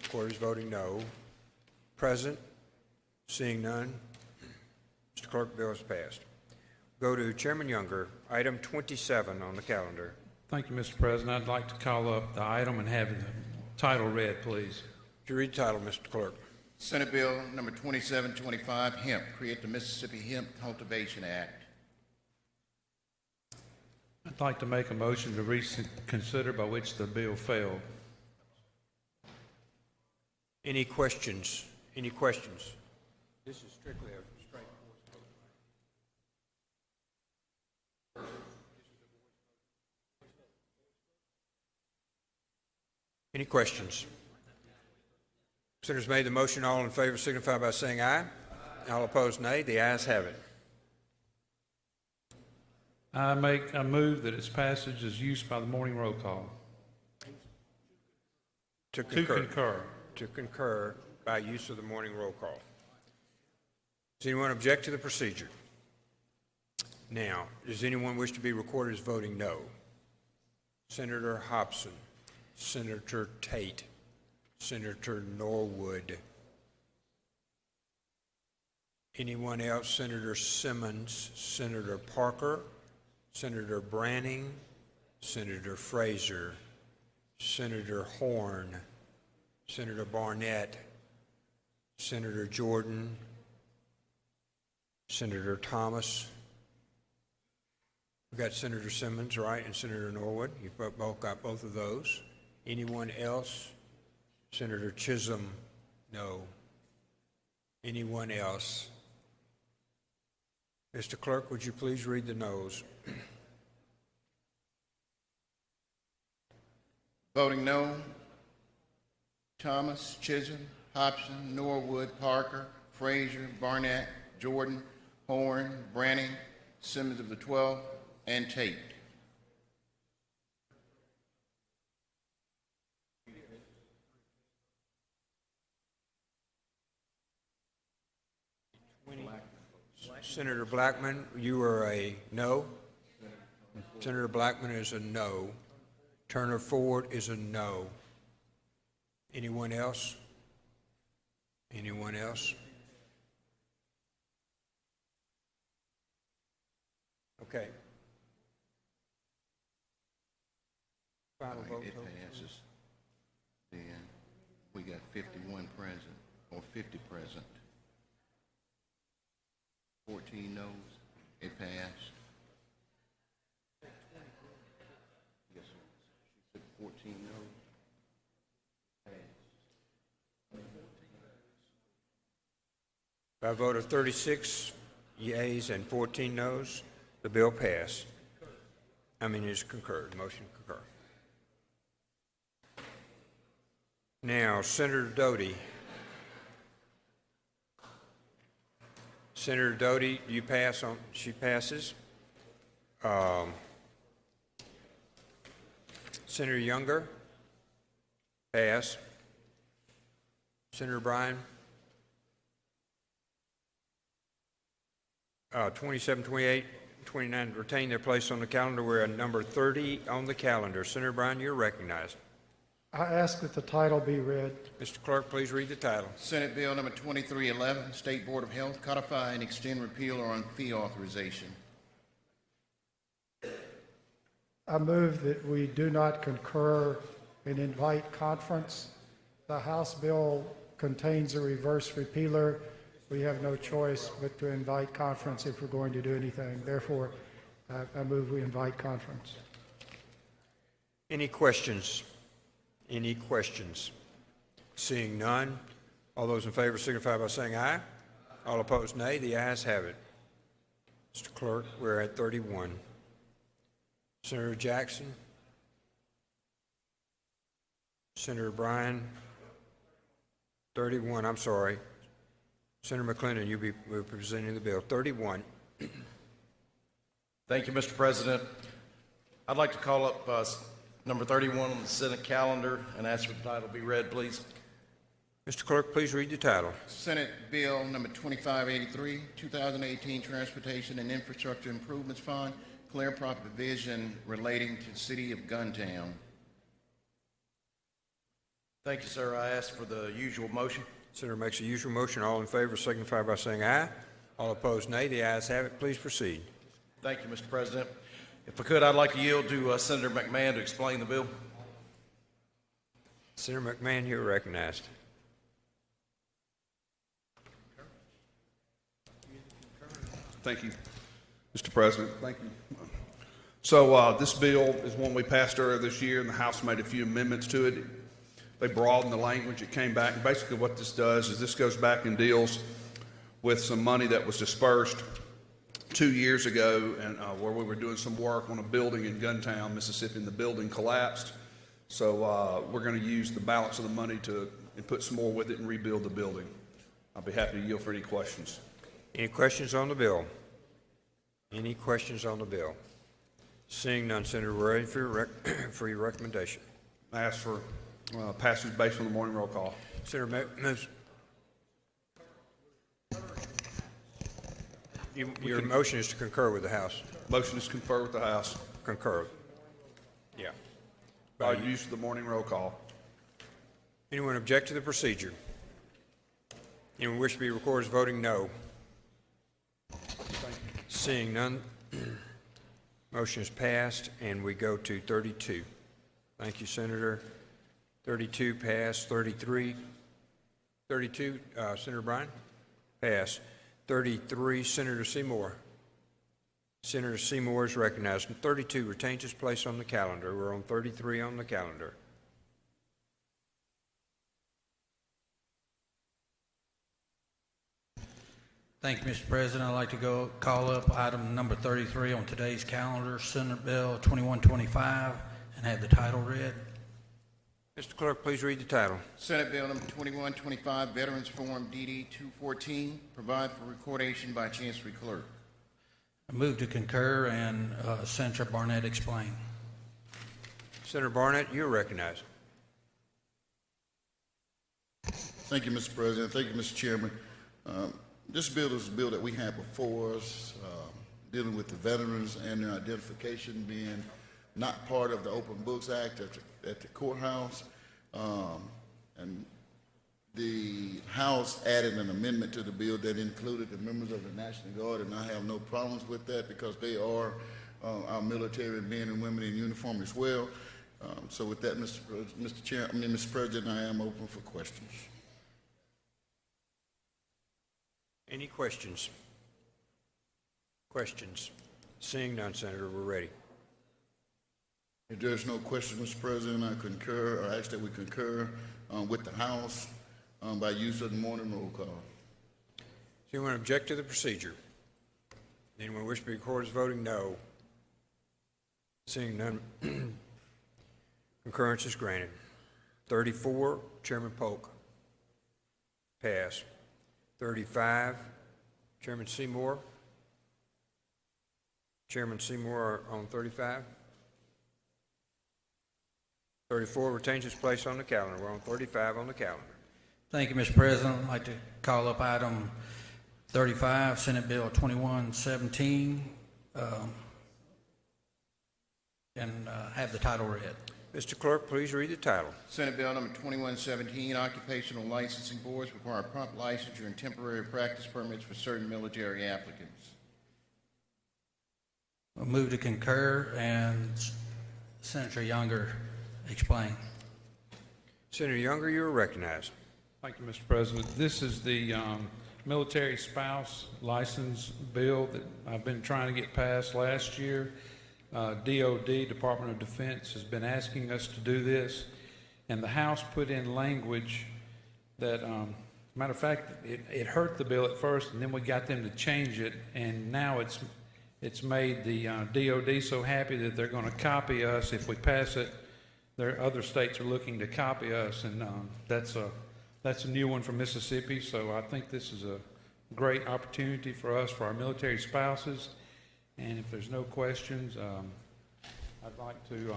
[SPEAKER 1] Recorded as voting no. Present? Seeing none. Mr. Clerk, the bill is passed. Go to Chairman Younger, item 27 on the calendar.
[SPEAKER 22] Thank you, Mr. President. I'd like to call up the item and have the title read, please.
[SPEAKER 1] Would you read the title, Mr. Clerk?
[SPEAKER 2] Senate Bill number 2725, hemp, create the Mississippi Hemp Cultivation Act.
[SPEAKER 22] I'd like to make a motion to reconsider by which the bill failed.
[SPEAKER 1] Any questions? Any questions? This is strictly a straight vote. Any questions? Senators made the motion. All in favor signify by saying aye. All opposed, nay. The ayes have it.
[SPEAKER 22] I move that its passage is used by the morning roll call.
[SPEAKER 1] To concur by use of the morning roll call. Does anyone object to the procedure? Now, does anyone wish to be recorded as voting no? Senator Hobson, Senator Tate, Senator Norwood. Anyone else? Senator Simmons, Senator Parker, Senator Branning, Senator Fraser, Senator Horn, Senator Barnett, Senator Jordan, Senator Thomas. We've got Senator Simmons, right, and Senator Norwood. You've both got both of those. Anyone else? Senator Chisholm, no. Anyone else? Mr. Clerk, would you please read the noes?
[SPEAKER 2] Voting no, Thomas, Chisholm, Hobson, Norwood, Parker, Fraser, Barnett, Jordan, Horn, Branning, Simmons of the 12, and Tate.
[SPEAKER 1] Senator Blackman, you are a no. Senator Blackman is a no. Turner Ford is a no. Anyone else? Anyone else? Okay. Final vote.
[SPEAKER 2] It passes. Then we got 51 present, or 50 present. 14 noes. It passed. Yes, sir. She said 14 noes.
[SPEAKER 1] By a vote of 36 yeas and 14 noes, the bill passed. Is concurred. Motion concur. Now, Senator Doty. Senator Doty, you pass on, she passes. Senator Younger, pass. Senator Bryan, 27, 28, 29 retain their place on the calendar. We're at number 30 on the calendar. Senator Bryan, you're recognized.
[SPEAKER 16] I ask that the title be read.
[SPEAKER 1] Mr. Clerk, please read the title.
[SPEAKER 2] Senate Bill number 2311, State Board of Health, codify and extend repeal or on fee authorization.
[SPEAKER 16] I move that we do not concur and invite conference. The House bill contains a reverse repealer. We have no choice but to invite conference if we're going to do anything. Therefore, I move we invite conference.
[SPEAKER 1] Any questions? Any questions? Seeing none, all those in favor signify by saying aye. All opposed, nay. The ayes have it. Mr. Clerk, we're at 31. Senator Jackson? Senator Bryan? 31, I'm sorry. Senator McClendon, you'll be presenting the bill. 31.
[SPEAKER 3] Thank you, Mr. President. I'd like to call up number 31 on the Senate calendar and ask for the title be read, please.
[SPEAKER 1] Mr. Clerk, please read the title.
[SPEAKER 2] Senate Bill number 2583, 2018 Transportation and Infrastructure Improvements Fund, clear provision relating to the City of Guntown.
[SPEAKER 3] Thank you, sir. I ask for the usual motion.
[SPEAKER 1] Senator makes the usual motion. All in favor signify by saying aye. All opposed, nay. The ayes have it. Please proceed.
[SPEAKER 3] Thank you, Mr. President. If I could, I'd like to yield to Senator McMahon to explain the bill.
[SPEAKER 1] Senator McMahon, you're recognized.
[SPEAKER 10] Thank you, Mr. President. Thank you. So this bill is one we passed earlier this year, and the House made a few amendments to it. They broadened the language. It came back. And basically what this does is this goes back and deals with some money that was dispersed 2 years ago and where we were doing some work on a building in Guntown, Mississippi, and the building collapsed. So we're going to use the balance of the money and put some more with it and rebuild the building. I'll be happy to yield for any questions.
[SPEAKER 1] Any questions on the bill? Any questions on the bill? Seeing none, Senator, we're ready for your recommendation.
[SPEAKER 10] I ask for passage based on the morning roll call.
[SPEAKER 1] Senator moves. Your motion is to concur with the House.
[SPEAKER 10] Motion is concur with the House.
[SPEAKER 1] Concur. Yeah.
[SPEAKER 10] By use of the morning roll call.
[SPEAKER 1] Anyone object to the procedure? Anyone wish to be recorded as voting no? Seeing none, motion is passed, and we go to 32. Thank you, Senator. 32 passed. 33. 32, Senator Bryan? Passed. 33, Senator Seymour. Senator Seymour is recognized. 32 retains its place on the calendar. We're on 33 on the calendar.
[SPEAKER 22] Thank you, Mr. President. I'd like to call up item number 33 on today's calendar, Senate Bill 2125, and have the title read.
[SPEAKER 1] Mr. Clerk, please read the title.
[SPEAKER 2] Senate Bill number 2125, Veterans Form DD 214, provide for recordation by Chancery Clerk.
[SPEAKER 22] I move to concur and Senator Barnett explain.
[SPEAKER 1] Senator Barnett, you're recognized.
[SPEAKER 19] Thank you, Mr. President. Thank you, Mr. Chairman. This bill is a bill that we have before us, dealing with the veterans and their identification being not part of the Open Books Act at the courthouse. And the House added an amendment to the bill that included the members of the National Guard, and I have no problems with that because they are our military men and women in uniform as well. So with that, Mr. President, I am open for questions.
[SPEAKER 1] Any questions? Questions? Seeing none, Senator, we're ready.
[SPEAKER 19] If there's no question, Mr. President, I concur, or ask that we concur with the House by use of the morning roll call.
[SPEAKER 1] anyone object to the procedure? Anyone wish to be recorded as voting no? Seeing none, concurrence is granted. 34, Chairman Polk. Pass. 35, Chairman Seymour. Chairman Seymour on 35. 34 retains its place on the calendar. We're on 35 on the calendar.
[SPEAKER 22] Thank you, Mr. President. I'd like to call up item 35, Senate Bill 2117, and have the title read.
[SPEAKER 1] Mr. Clerk, please read the title.
[SPEAKER 2] Senate Bill number 2117, occupational licensing boards require prompt licensure and temporary practice permits for certain military applicants.
[SPEAKER 22] I'll move to concur, and Senator Younger explain.
[SPEAKER 1] Senator Younger, you are recognized.
[SPEAKER 8] Thank you, Mr. President. This is the military spouse license bill that I've been trying to get passed last year. DOD, Department of Defense, has been asking us to do this, and the House put in language that, matter of fact, it hurt the bill at first, and then we got them to change it, and now it's made the DOD so happy that they're going to copy us if we pass it. Other states are looking to copy us, and that's a new one from Mississippi, so I think this is a great opportunity for us, for our military spouses. And if there's no questions, I'd like to,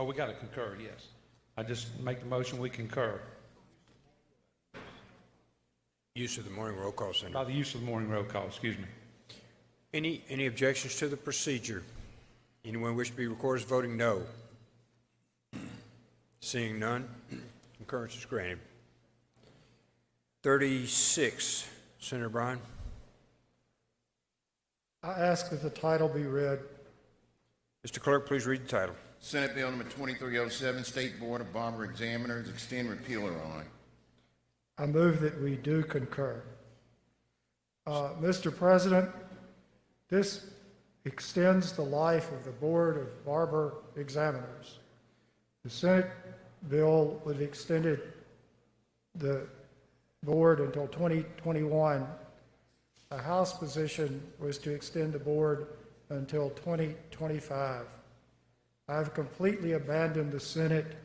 [SPEAKER 8] we got to concur, yes. I just make the motion, we concur.
[SPEAKER 1] Use of the morning roll call, Senator.
[SPEAKER 8] By the use of the morning roll call, excuse me.
[SPEAKER 1] Any objections to the procedure? Anyone wish to be recorded as voting no? Seeing none, concurrence is granted. 36, Senator Bryan.
[SPEAKER 16] I ask that the title be read.
[SPEAKER 1] Mr. Clerk, please read the title.
[SPEAKER 2] Senate Bill number 2307, State Board of Bomber Examiners, extend repealer on.
[SPEAKER 16] I move that we do concur. Mr. President, this extends the life of the Board of Barber Examiners. The Senate bill would have extended the board until 2021. The House position was to extend the board until 2025. I've completely abandoned the Senate.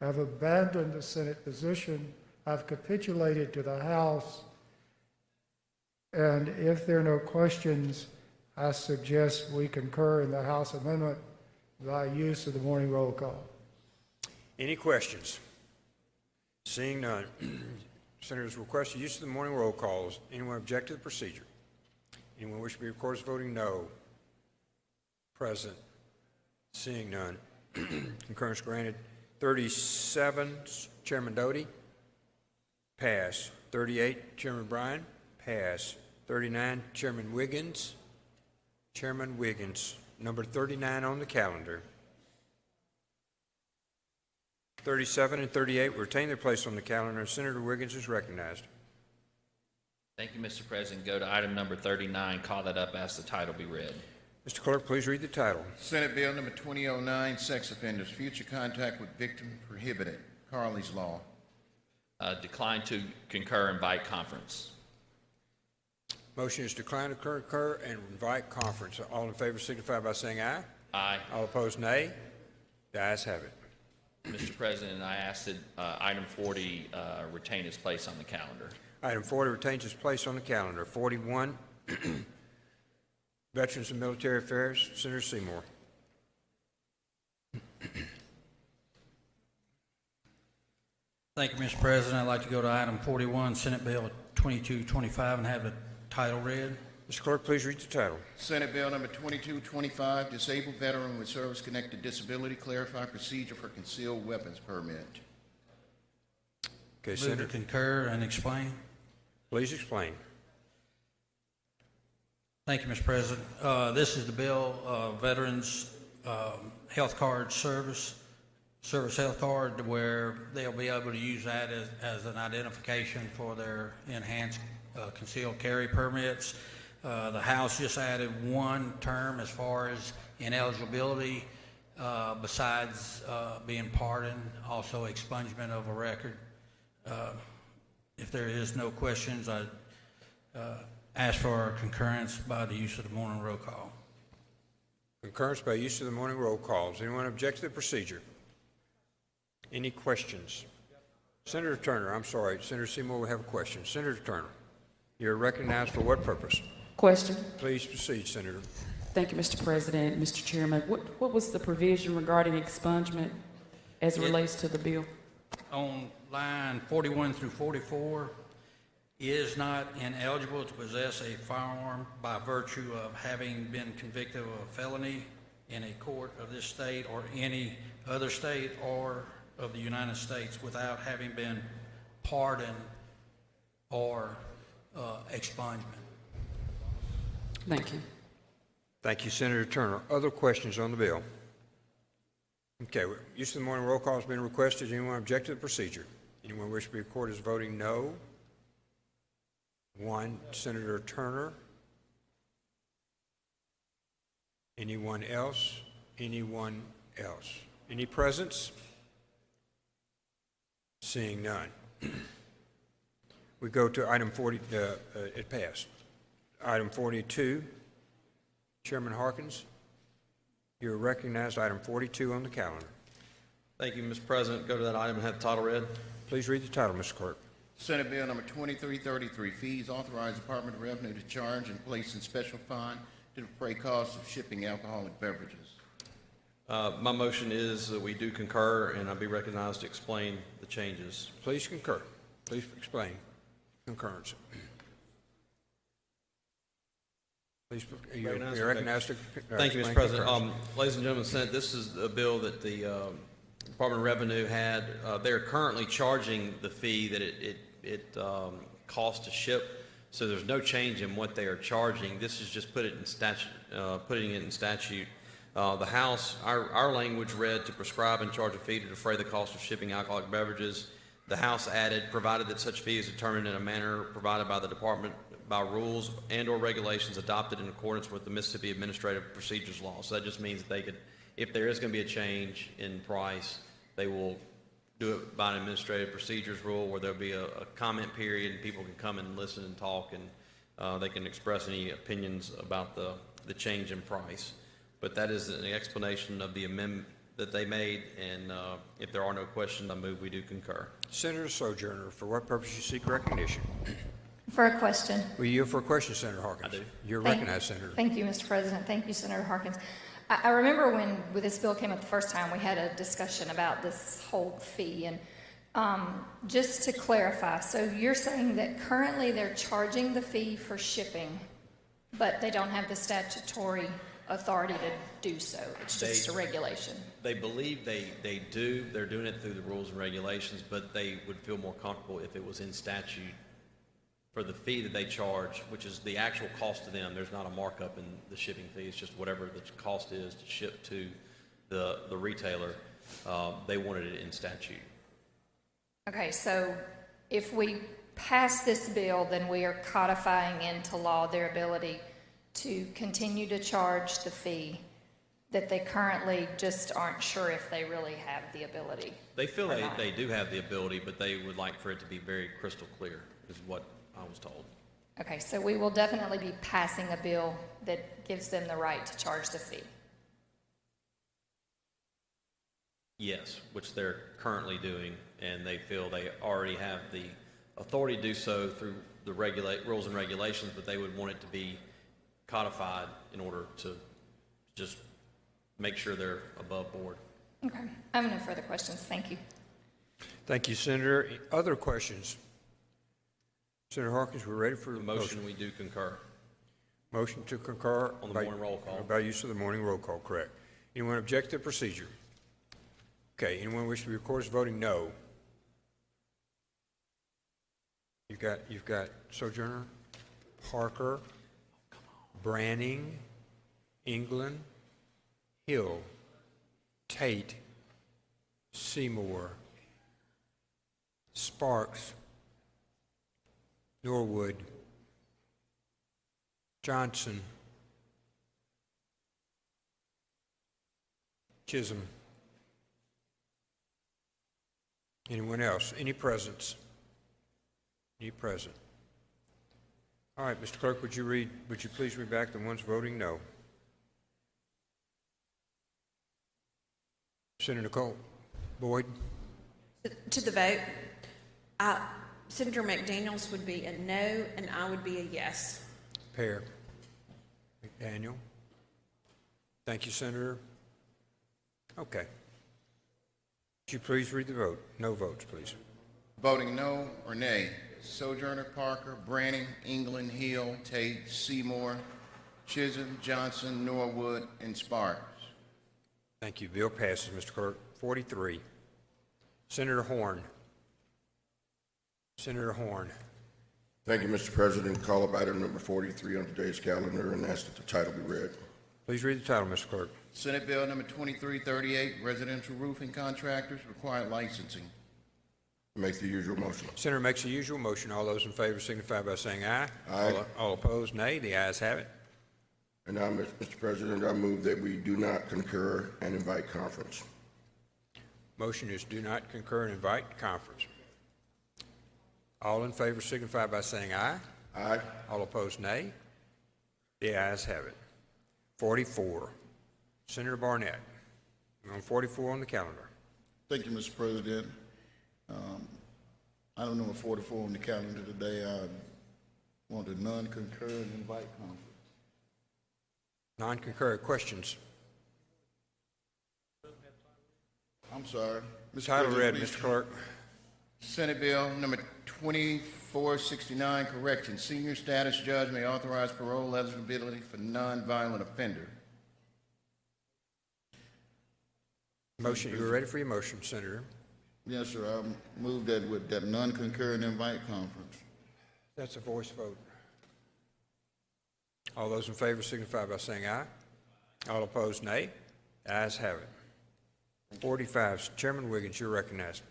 [SPEAKER 16] I've abandoned the Senate position. I've capitulated to the House. And if there are no questions, I suggest we concur in the House amendment by use of the morning roll call.
[SPEAKER 1] Any questions? Seeing none, Senators request the use of the morning roll calls. Anyone object to the procedure? Anyone wish to be recorded as voting no? Present. Seeing none, concurrence granted. 37, Chairman Doty. Pass. 38, Chairman Bryan. Pass. 39, Chairman Wiggins. Chairman Wiggins, number 39 on the calendar. 37 and 38 will retain their place on the calendar, and Senator Wiggins is recognized.
[SPEAKER 14] Thank you, Mr. President. Go to item number 39. Call that up. Ask the title be read.
[SPEAKER 1] Mr. Clerk, please read the title.
[SPEAKER 2] Senate Bill number 2009, Sex Offenders, Future Contact with Victim Prohibited, Carley's Law.
[SPEAKER 14] Decline to concur, invite conference.
[SPEAKER 1] Motion is decline to concur and invite conference. All in favor signify by saying aye.
[SPEAKER 14] Aye.
[SPEAKER 1] All opposed, nay. The ayes have it.
[SPEAKER 14] Mr. President, I ask that item 40 retain its place on the calendar.
[SPEAKER 1] Item 40 retains its place on the calendar. 41, Veterans and Military Affairs, Senator Seymour.
[SPEAKER 22] Thank you, Mr. President. I'd like to go to item 41, Senate Bill 2225, and have the title read.
[SPEAKER 1] Mr. Clerk, please read the title.
[SPEAKER 2] Senate Bill number 2225, Disabled Veteran with Service-Connected Disability, clarify procedure for concealed weapons permit.
[SPEAKER 1] Okay,
[SPEAKER 22] Move
[SPEAKER 1] Senator.
[SPEAKER 22] to concur and explain.
[SPEAKER 1] Please explain.
[SPEAKER 22] Thank you, Mr. President. This is the bill, Veterans Health Card Service health card, where they'll be able to use that as an identification for their enhanced concealed carry permits. The House just added one term as far as ineligibility, besides being pardoned, also expungement of a record. If there is no questions, I'd ask for concurrence by the use of the morning roll call.
[SPEAKER 1] Concurrence by use of the morning roll calls. Anyone object to the procedure? Any questions? Senator Turner, I'm sorry, Senator Seymour will have a question. Senator Turner, you're recognized for what purpose?
[SPEAKER 9] Question.
[SPEAKER 1] Please proceed, Senator.
[SPEAKER 9] Thank you, Mr. President. Mr. Chairman, what was the provision regarding expungement as it relates to the bill?
[SPEAKER 22] On line 41 through 44, is not ineligible to possess a firearm by virtue of having been convicted of a felony in a court of this state or any other state or of the United States without having been pardoned or expungement.
[SPEAKER 9] Thank you.
[SPEAKER 1] Thank you, Senator Turner. Other questions on the bill? Okay, use of the morning roll call has been requested. Anyone object to the procedure? Anyone wish to be recorded as voting no? One, Senator Turner. Anyone else? Anyone else? Any presents? Seeing none. We go to item 40, it passed. Item 42, Chairman Harkins, you're recognized, item 42 on the calendar.
[SPEAKER 5] Thank you, Mr. President. Go to that item and have the title read.
[SPEAKER 1] Please read the title, Mr. Clerk.
[SPEAKER 2] Senate Bill number 2333, fees authorize Department of Revenue to charge and place in special fund to defray costs of shipping alcoholic beverages.
[SPEAKER 5] My motion is that we do concur, and I'll be recognized to explain the changes.
[SPEAKER 1] Please concur. Please explain concurrence. Please, you're recognized to
[SPEAKER 5] Thank you, Mr.
[SPEAKER 1] explain
[SPEAKER 5] President.
[SPEAKER 1] concurrence.
[SPEAKER 5] Ladies and gentlemen of the Senate, this is a bill that the Department of Revenue had. They're currently charging the fee that it costs to ship, so there's no change in what they are charging. This is just putting it in statute. The House, our language read to prescribe and charge a fee to defray the cost of shipping alcoholic beverages. The House added, provided that such fee is determined in a manner provided by the Department by rules and or regulations adopted in accordance with the Mississippi Administrative Procedures Law. So that just means that they could, if there is going to be a change in price, they will do it by an administrative procedures rule where there'll be a comment period and people can come and listen and talk, and they can express any opinions about the change in price. But that is an explanation of the amendment that they made, and if there are no questions, I move we do concur.
[SPEAKER 1] Senator Sojourner, for what purpose you seek recognition?
[SPEAKER 12] For a question.
[SPEAKER 1] Will you yield for a question, Senator Harkins?
[SPEAKER 5] I do.
[SPEAKER 1] You're recognized, Senator.
[SPEAKER 12] Thank you, Mr. President. Thank you, Senator Harkins. I remember when this bill came up the first time, we had a discussion about this whole fee. And just to clarify, so you're saying that currently they're charging the fee for shipping, but they don't have the statutory authority to do so. It's just a regulation.
[SPEAKER 5] They believe they do. They're doing it through the rules and regulations, but they would feel more comfortable if it was in statute for the fee that they charge, which is the actual cost to them. There's not a markup in the shipping fee. It's just whatever the cost is to ship to the retailer. They wanted it in statute.
[SPEAKER 12] Okay, so if we pass this bill, then we are codifying into law their ability to continue to charge the fee that they currently just aren't sure if they really have the ability.
[SPEAKER 5] They feel they do have the ability, but they would like for it to be very crystal clear, is what I was told.
[SPEAKER 12] Okay, so we will definitely be passing a bill that gives them the right to charge the fee.
[SPEAKER 5] Yes, which they're currently doing, and they feel they already have the authority to do so through the rules and regulations, but they would want it to be codified in order to just make sure they're above board.
[SPEAKER 12] Okay, I have no further questions. Thank you.
[SPEAKER 1] Thank you, Senator. Other questions? Senator Harkins, we're ready for
[SPEAKER 5] the motion. We do concur.
[SPEAKER 1] Motion to concur
[SPEAKER 5] on the morning roll call.
[SPEAKER 1] By use of the morning roll call, correct. Anyone object to the procedure? Okay, anyone wish to be recorded as voting no? You've got Sojourner, Parker, Branning, England, Hill, Tate, Seymour, Sparks, Norwood, Johnson, Chisholm. Anyone else? Any presents? Any present? All right, Mr. Clerk, would you please read back the ones voting no? Senator Cole, Boyd,
[SPEAKER 15] To the vote, Senator McDaniels would be a no, and I would be a yes.
[SPEAKER 1] Pear, McDaniel. Thank you, Senator. Okay. Would you please read the vote? No votes, please.
[SPEAKER 2] Voting no or nay, Sojourner, Parker, Branning, England, Hill, Tate, Seymour, Chisholm, Johnson, Norwood, and Sparks.
[SPEAKER 1] Thank you. Bill passes, Mr. Clerk. 43. Senator Horn. Senator Horn.
[SPEAKER 6] Thank you, Mr. President. Call up item number 43 on today's calendar and ask that the title be read.
[SPEAKER 1] Please read the title, Mr. Clerk.
[SPEAKER 2] Senate Bill number 2338, residential roofing contractors required licensing.
[SPEAKER 6] Make the usual motion.
[SPEAKER 1] Senator makes the usual motion. All those in favor signify by saying aye.
[SPEAKER 6] Aye.
[SPEAKER 1] All opposed, nay. The ayes have it.
[SPEAKER 6] And now, Mr. President, I move that we do not concur and invite conference.
[SPEAKER 1] Motion is do not concur and invite conference. All in favor signify by saying aye.
[SPEAKER 6] Aye.
[SPEAKER 1] All opposed, nay. The ayes have it. 44. Senator Barnett. We're on 44 on the calendar.
[SPEAKER 19] Thank you, Mr. President. Item number 44 on the calendar today, I want to non-concur and invite conference.
[SPEAKER 1] Non-concurrent questions.
[SPEAKER 19] I'm sorry. Mr.
[SPEAKER 1] Title read,
[SPEAKER 19] President,
[SPEAKER 1] Mr. Clerk.
[SPEAKER 2] Senate Bill number 2469, correction, senior status judge may authorize parole eligibility for non-violent offender.
[SPEAKER 1] Motion, you were ready for your motion, Senator.
[SPEAKER 19] Yes, sir. I move that with that non-concur and invite conference.
[SPEAKER 1] That's a voice vote. All those in favor signify by saying aye. All opposed, nay. The ayes have it. 45, Chairman Wiggins, you're recognized.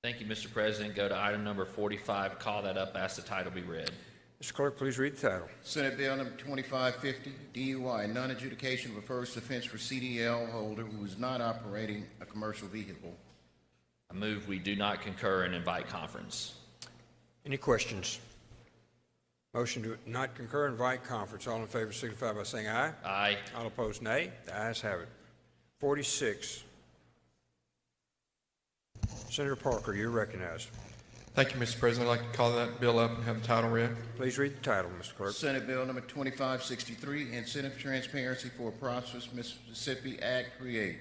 [SPEAKER 14] Thank you, Mr. President. Go to item number 45, call that up, ask the title be read.
[SPEAKER 1] Mr. Clerk, please read the title.
[SPEAKER 2] Senate Bill number 2550, DUI, non-adjudication of a first offense for CDL holder who is not operating a commercial vehicle.
[SPEAKER 14] I move we do not concur and invite conference.
[SPEAKER 1] Any questions? Motion to not concur and invite conference. All in favor signify by saying aye.
[SPEAKER 14] Aye.
[SPEAKER 1] All opposed, nay. The ayes have it. 46. Senator Parker, you're recognized.
[SPEAKER 21] Thank you, Mr. President. I'd like to call that bill up and have the title read.
[SPEAKER 1] Please read the title, Mr. Clerk.
[SPEAKER 2] Senate Bill number 2563, Incentive Transparency for a Prosperous Mississippi Act create.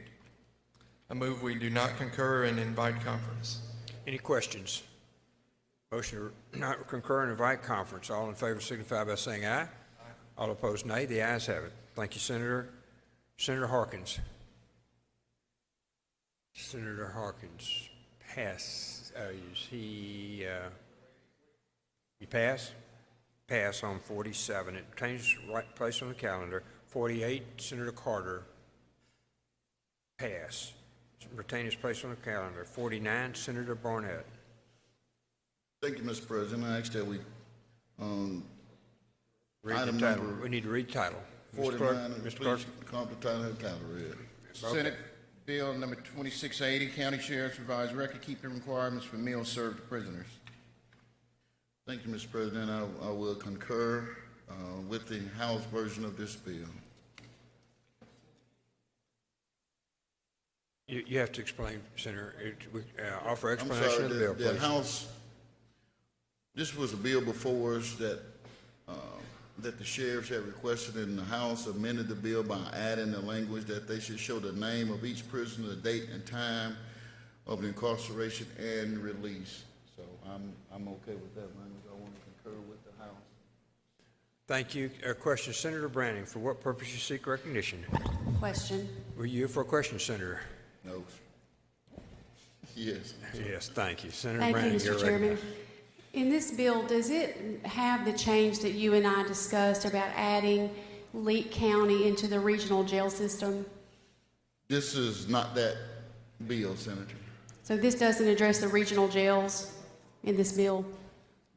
[SPEAKER 21] I move we do not concur and invite conference.
[SPEAKER 1] Any questions? Motion to not concur and invite conference. All in favor signify by saying aye. Aye. All opposed, nay. The ayes have it. Thank you, Senator. Senator Harkins. Senator Harkins pass. Is he pass? Pass on 47. It retains right place on the calendar. 48, Senator Carter. Pass. Retain his place on the calendar. 49, Senator Barnett.
[SPEAKER 19] Thank you, Mr. President. I ask that we,
[SPEAKER 1] Read
[SPEAKER 19] item
[SPEAKER 1] the title.
[SPEAKER 19] number
[SPEAKER 1] We need to read title.
[SPEAKER 19] 49,
[SPEAKER 1] Mr. Clerk.
[SPEAKER 19] please call the title and title read.
[SPEAKER 2] Senate Bill number 2680, County Sheriff's Revised Record-Keeping Requirements for Meals Served to Prisoners.
[SPEAKER 19] Thank you, Mr. President. I will concur with the House version of this bill.
[SPEAKER 1] You have to explain, Senator. Offer
[SPEAKER 19] I'm
[SPEAKER 1] explanation
[SPEAKER 19] sorry,
[SPEAKER 1] of the bill,
[SPEAKER 19] the
[SPEAKER 1] please.
[SPEAKER 19] House, this was a bill before us that the sheriffs had requested, and the House amended the bill by adding the language that they should show the name of each prisoner, the date and time of incarceration and release. So I'm okay with that language. I want to concur with the House.
[SPEAKER 1] Thank you. Question, Senator Branning. For what purpose you seek recognition?
[SPEAKER 7] Question.
[SPEAKER 1] Were you here for a question, Senator?
[SPEAKER 19] No. Yes.
[SPEAKER 1] Yes, thank you. Senator
[SPEAKER 7] Thank you,
[SPEAKER 1] Branning, you're
[SPEAKER 7] Mr. Chairman.
[SPEAKER 1] recognized.
[SPEAKER 7] In this bill, does it have the change that you and I discussed about adding Leake County into the regional jail system?
[SPEAKER 19] This is not that bill, Senator.
[SPEAKER 7] So this doesn't address the regional jails in this bill?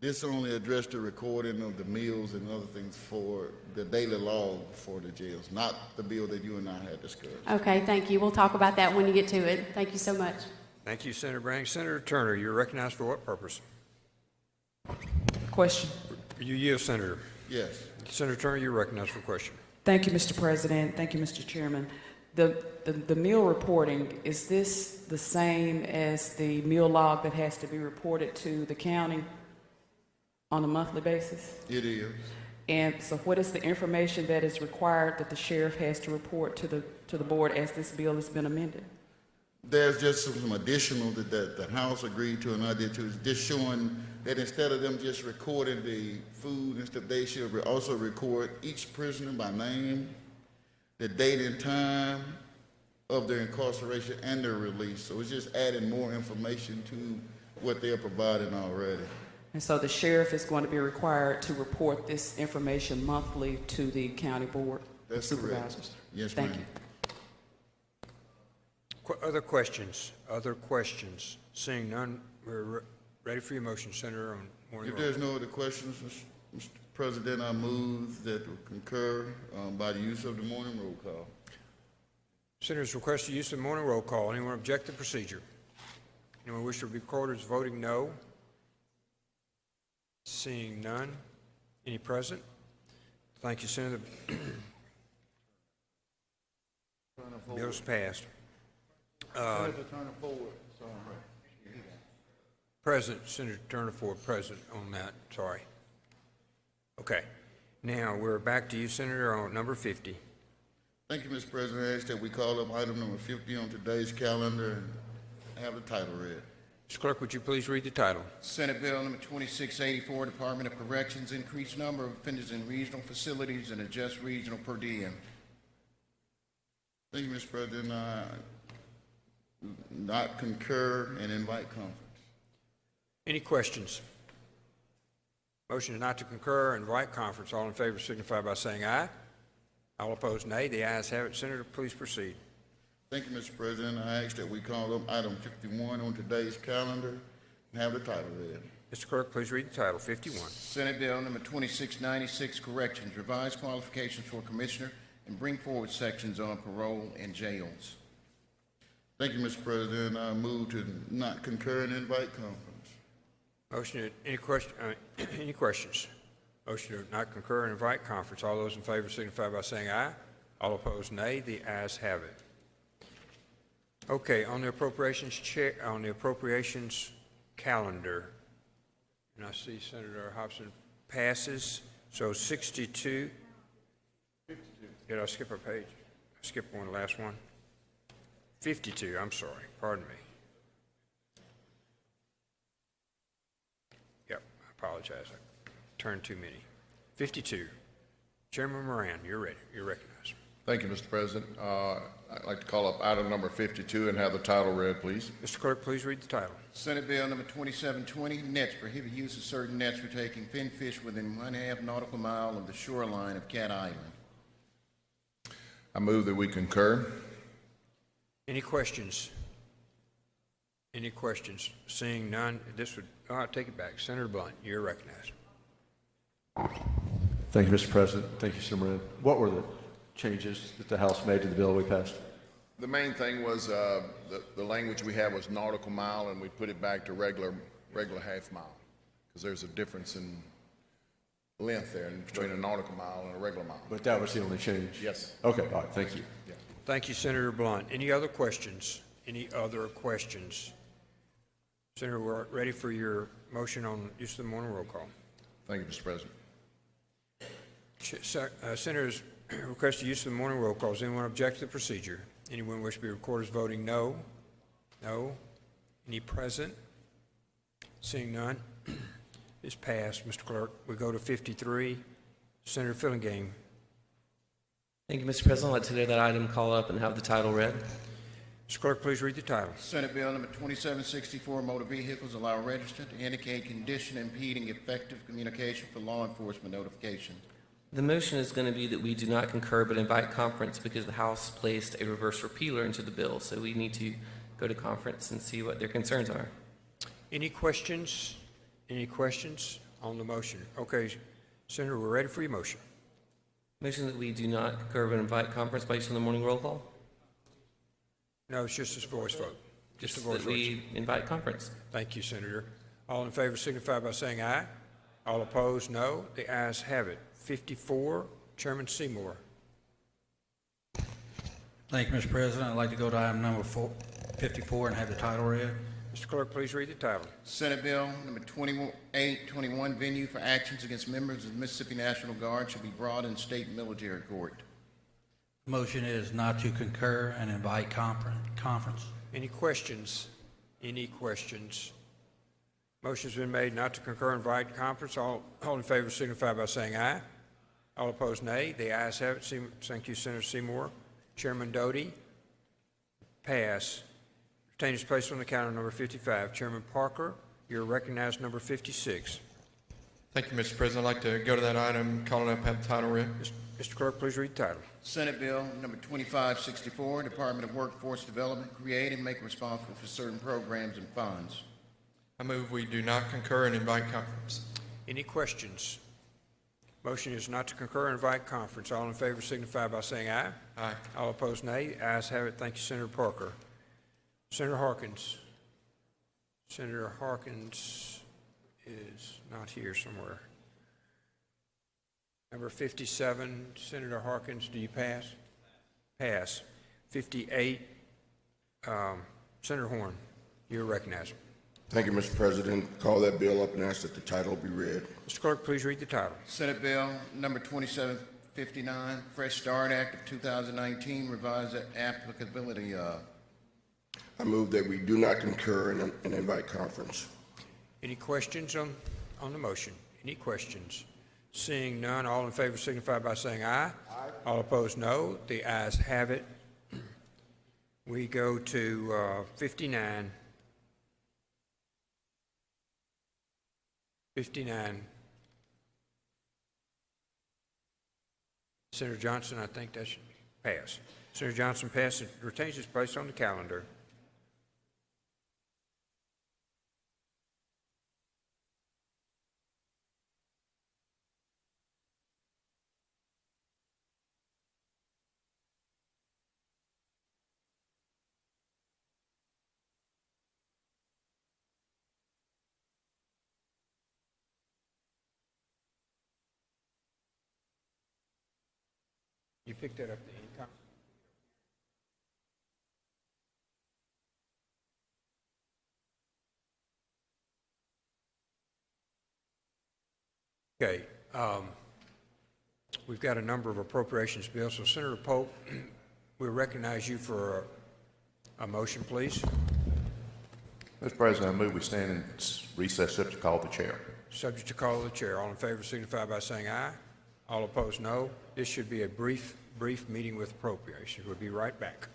[SPEAKER 19] This only addressed the recording of the meals and other things for the daily log for the jails, not the bill that you and I had discussed.
[SPEAKER 7] Okay, thank you. We'll talk about that when you get to it. Thank you so much.
[SPEAKER 1] Thank you, Senator Branning. Senator Turner, you're recognized for what purpose?
[SPEAKER 9] Question.
[SPEAKER 1] You yield, Senator.
[SPEAKER 2] Yes.
[SPEAKER 1] Senator Turner, you're recognized for question.
[SPEAKER 9] Thank you, Mr. President. Thank you, Mr. Chairman. The meal reporting, is this the same as the meal log that has to be reported to the county on a monthly basis?
[SPEAKER 19] It is.
[SPEAKER 9] And so what is the information that is required that the sheriff has to report to the board as this bill has been amended?
[SPEAKER 19] There's just some additional that the House agreed to and I did too. It's just showing that instead of them just recording the food and stuff, they should also record each prisoner by name, the date and time of their incarceration and their release. So it's just adding more information to what they're providing already.
[SPEAKER 9] And so the sheriff is going to be required to report this information monthly to the county board of supervisors?
[SPEAKER 19] Yes,
[SPEAKER 9] Thank
[SPEAKER 19] ma'am.
[SPEAKER 9] you.
[SPEAKER 1] Other questions? Other questions? Seeing none, we're ready for your motion, Senator, on morning
[SPEAKER 19] If
[SPEAKER 1] roll.
[SPEAKER 19] there's no other questions, Mr. President, I move that we concur by the use of the morning roll call.
[SPEAKER 1] Senators request the use of the morning roll call. Anyone object to the procedure? Anyone wish to be recorded as voting no? Seeing none. Any present? Thank you, Senator. Bill's passed.
[SPEAKER 19] Senator Turner forward. Sorry.
[SPEAKER 1] Present, Senator Turner Ford, present on that, sorry. Okay, now we're back to you, Senator, on number 50.
[SPEAKER 19] Thank you, Mr. President. I ask that we call up item number 50 on today's calendar and have the title read.
[SPEAKER 1] Mr. Clerk, would you please read the title?
[SPEAKER 2] Senate Bill number 2684, Department of Corrections, increase number of offenders in regional facilities and adjust regional per diem.
[SPEAKER 19] Thank you, Mr. President. Not concur and invite conference.
[SPEAKER 1] Any questions? Motion is not to concur and invite conference. All in favor signify by saying aye. All opposed, nay. The ayes have it. Senator, please proceed.
[SPEAKER 19] Thank you, Mr. President. I ask that we call up item 51 on today's calendar and have the title read.
[SPEAKER 1] Mr. Clerk, please read the title, 51.
[SPEAKER 2] Senate Bill number 2696, Corrections, revise qualifications for commissioner and bring forward sections on parole and jails.
[SPEAKER 19] Thank you, Mr. President. I move to not concur and invite conference.
[SPEAKER 1] Motion, any questions? Motion to not concur and invite conference. All those in favor signify by saying aye. All opposed, nay. The ayes have it. Okay, on the appropriations calendar, and I see Senator Hobson passes. So 62. 52. Did I skip a page? I skipped one, last one. 52. I'm sorry. Pardon me. Yep, I apologize. I turned too many. 52. Chairman Moran, you're ready. You're recognized.
[SPEAKER 4] Thank you, Mr. President. I'd like to call up item number 52 and have the title read, please.
[SPEAKER 1] Mr. Clerk, please read the title.
[SPEAKER 2] Senate Bill number 2720, nets, prohibit use of certain nets for taking fin fish within 1/2 nautical mile of the shoreline of Cat Island.
[SPEAKER 4] I move that we concur.
[SPEAKER 1] Any questions? Any questions? Seeing none, I'll take it back. Senator Blunt, you're recognized.
[SPEAKER 11] Thank you, Mr. President. Thank you, Senator Moran. What were the changes that the House made to the bill we passed?
[SPEAKER 4] The main thing was the language we had was nautical mile, and we put it back to regular half mile, because there's a difference in length there between a nautical mile and a regular mile.
[SPEAKER 11] But that was the only change?
[SPEAKER 4] Yes.
[SPEAKER 11] Okay, all right, thank you.
[SPEAKER 4] Yeah.
[SPEAKER 1] Thank you, Senator Blunt. Any other questions? Any other questions? Senator, we're ready for your motion on use of the morning roll call.
[SPEAKER 4] Thank you, Mr. President.
[SPEAKER 1] Senators request the use of the morning roll call. Does anyone object to the procedure? Anyone wish to be recorded as voting no? No? Any present? Seeing none, it's passed. Mr. Clerk, we go to 53. Senator Fillingame.
[SPEAKER 23] Thank you, Mr. President. I'd like to hear that item call up and have the title read.
[SPEAKER 1] Mr. Clerk, please read the title.
[SPEAKER 2] Senate Bill number 2764, motor vehicles allow registered to indicate condition impeding effective communication for law enforcement notification.
[SPEAKER 23] The motion is going to be that we do not concur but invite conference because the House placed a reverse repealer into the bill. So we need to go to conference and see what their concerns are.
[SPEAKER 1] Any questions? Any questions on the motion? Okay, Senator, we're ready for your motion.
[SPEAKER 23] Motion that we do not concur but invite conference by use of the morning roll call?
[SPEAKER 1] No, it's just a voice vote. Just a voice
[SPEAKER 23] that
[SPEAKER 1] vote.
[SPEAKER 23] we invite conference.
[SPEAKER 1] Thank you, Senator. All in favor signify by saying aye. All opposed, no. The ayes have it. 54, Chairman Seymour.
[SPEAKER 22] Thank you, Mr. President. I'd like to go to item number 54 and have the title read.
[SPEAKER 1] Mr. Clerk, please read the title.
[SPEAKER 2] Senate Bill number 2821, venue for actions against members of the Mississippi National Guard shall be brought in state military court.
[SPEAKER 22] Motion is not to concur and invite conference.
[SPEAKER 1] Any questions? Any questions? Motion's been made not to concur and invite conference. All in favor signify by saying aye. All opposed, nay. The ayes have it. Thank you, Senator Seymour. Chairman Doty. Pass. Retain his place on the calendar, number 55. Chairman Parker, you're recognized, number 56.
[SPEAKER 21] Thank you, Mr. President. I'd like to go to that item, call it up, have the title read.
[SPEAKER 1] Mr. Clerk, please read the title.
[SPEAKER 2] Senate Bill number 2564, Department of Workforce Development, create and make responsible for certain programs and funds.
[SPEAKER 21] I move we do not concur and invite conference.
[SPEAKER 1] Any questions? Motion is not to concur and invite conference. All in favor signify by saying aye.
[SPEAKER 21] Aye.
[SPEAKER 1] All opposed, nay. Ayes have it. Thank you, Senator Parker. Senator Harkins. Senator Harkins is not here somewhere. Number 57, Senator Harkins, do you pass? Pass. 58, Senator Horn, you're recognized.
[SPEAKER 6] Thank you, Mr. President. Call that bill up and ask that the title be read.
[SPEAKER 1] Mr. Clerk, please read the title.
[SPEAKER 2] Senate Bill number 2759, Fresh Start Act of 2019, revised applicability of.
[SPEAKER 6] I move that we do not concur and invite conference.
[SPEAKER 1] Any questions on the motion? Any questions? Seeing none, all in favor signify by saying aye. Aye. All opposed, no. The ayes have it. We go to 59. 59. Senator Johnson, I think that should pass. Senator Johnson passes, retains his place on the calendar. You picked that up, the income? Okay, we've got a number of appropriations bills. So Senator Pope, we recognize you for a motion, please.
[SPEAKER 13] Mr. President, I move we stand in recess subject to call of the chair.
[SPEAKER 1] Subject to call of the chair. All in favor signify by saying aye. All opposed, no. This should be a brief meeting with appropriations. We'll be right back.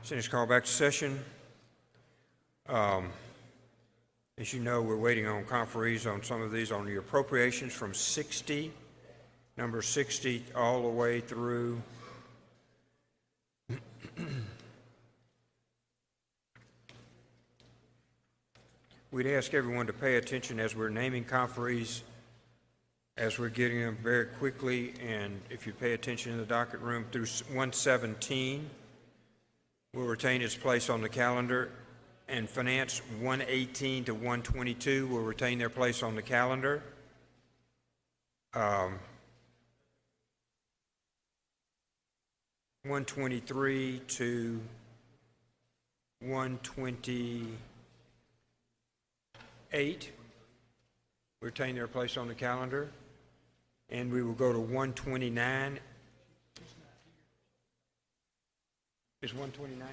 [SPEAKER 1] Senate's called back to session. As you know, we're waiting on conferees on some of these, on the appropriations from 60, number 60, all the way through we'd ask everyone to pay attention as we're naming conferees, as we're getting them very quickly, and if you pay attention in the docket room through 117, will retain its place on the calendar, and Finance 118 to 122 will retain their place on the calendar. 123 to 128 retain their place on the calendar, and we will go to 129. Is 129?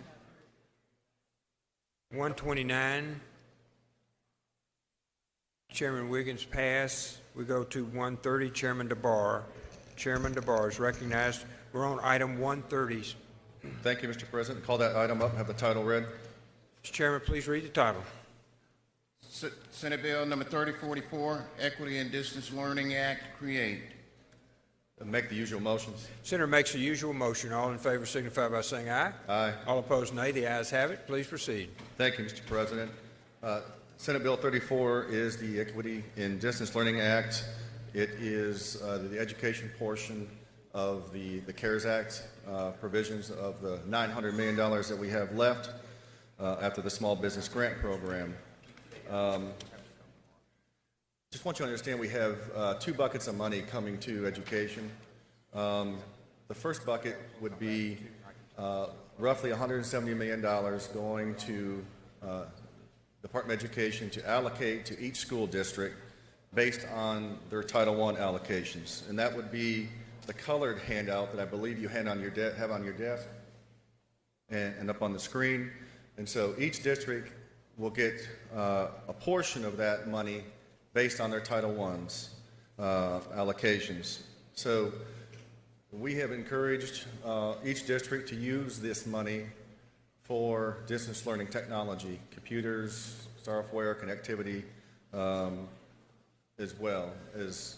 [SPEAKER 1] 129, Chairman Wiggins pass. We go to 130, Chairman DeBar. Chairman DeBar is recognized. We're on item 130.
[SPEAKER 3] Thank you, Mr. President. Call that item up and have the title read.
[SPEAKER 1] Mr. Chairman, please read the title.
[SPEAKER 2] Senate Bill number 3044, Equity and Distance Learning Act, create.
[SPEAKER 3] Make the usual motions.
[SPEAKER 1] Senator makes the usual motion. All in favor signify by saying aye.
[SPEAKER 3] Aye.
[SPEAKER 1] All opposed, nay. The ayes have it. Please proceed.
[SPEAKER 3] Thank you, Mr. President. Senate Bill 34 is the Equity in Distance Learning Act. It is the education portion of the CARES Act provisions of the $900 million that we have left after the Small Business Grant Program. Just want you to understand we have two buckets of money coming to education. The first bucket would be roughly $170 million going to Department of Education to allocate to each school district based on their Title I allocations. And that would be the colored handout that I believe you have on your desk and up on the screen. And so each district will get a portion of that money based on their Title I's allocations. So we have encouraged each district to use this money for distance learning technology, computers, software, connectivity, as well as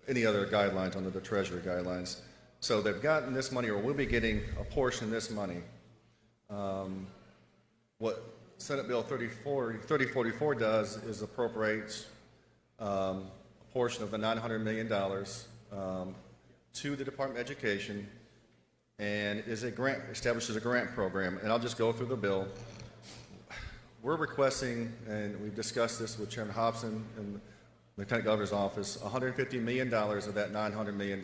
[SPEAKER 3] any other guidelines under the Treasury guidelines. So they've gotten this money, or will be getting a portion of this money. What Senate Bill 3044 does is appropriates a portion of the $900 million to the Department of Education, and establishes a grant program. And I'll just go through the bill. We're requesting, and we've discussed this with Chairman Hobson and the Lieutenant Governor's office, $150 million of that $900 million.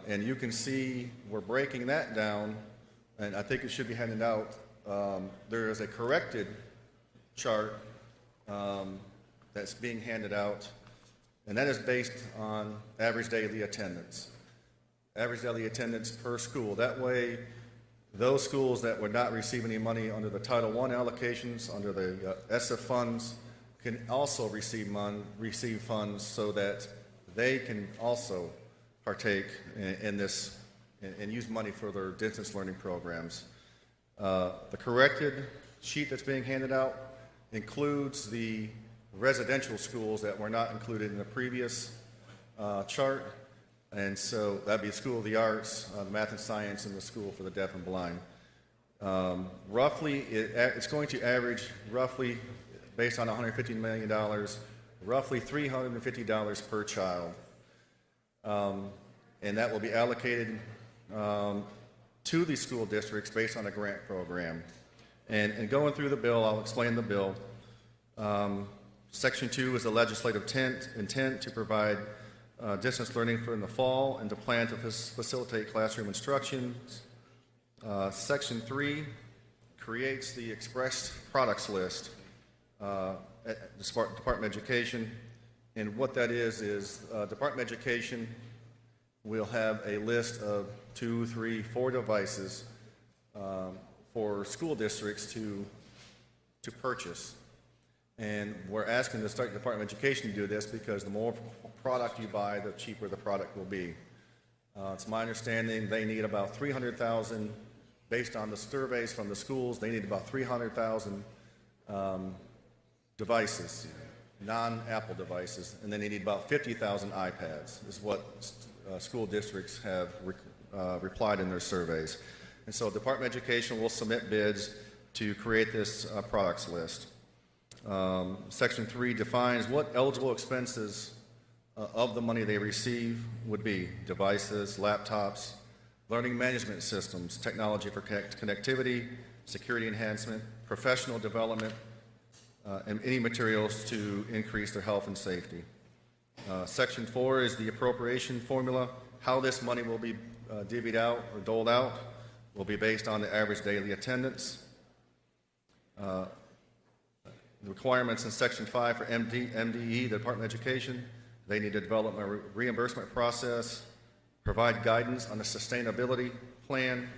[SPEAKER 3] And you can see we're breaking that down, and I think it should be handed out. There is a corrected chart that's being handed out, and that is based on average daily attendance. Average daily attendance per school. That way, those schools that would not receive any money under the Title I allocations, under the ESSA funds, can also receive funds so that they can also partake in this and use money for their distance learning programs. The corrected sheet that's being handed out includes the residential schools that were not included in the previous chart, and so that'd be School of the Arts, Math and Science, and the School for the Deaf and Blind. Roughly, it's going to average roughly, based on $150 million, roughly $350 per child, and that will be allocated to the school districts based on a grant program. And going through the bill, I'll explain the bill. Section 2 is the legislative intent to provide distance learning for in the fall and to plan to facilitate classroom instruction. Section 3 creates the express products list at the Department of Education. And what that is Department of Education will have a list of 2, 3, 4 devices for school districts to purchase. And we're asking the Department of Education to do this because the more product you buy, the cheaper the product will be. It's my understanding they need about 300,000 based on the surveys from the schools, they need about 300,000 devices, non-Apple devices, and then they need about 50,000 iPads, is what school districts have replied in their surveys. And so Department of Education will submit bids to create this products list. Section 3 defines what eligible expenses of the money they receive would be: devices, laptops, learning management systems, technology for connectivity, security enhancement, professional development, and any materials to increase their health and safety. Section 4 is the appropriation formula. How this money will be divvied out or doled out will be based on the average daily attendance. The requirements in Section 5 for MDE, the Department of Education, they need to develop a reimbursement process, provide guidance on the sustainability plan,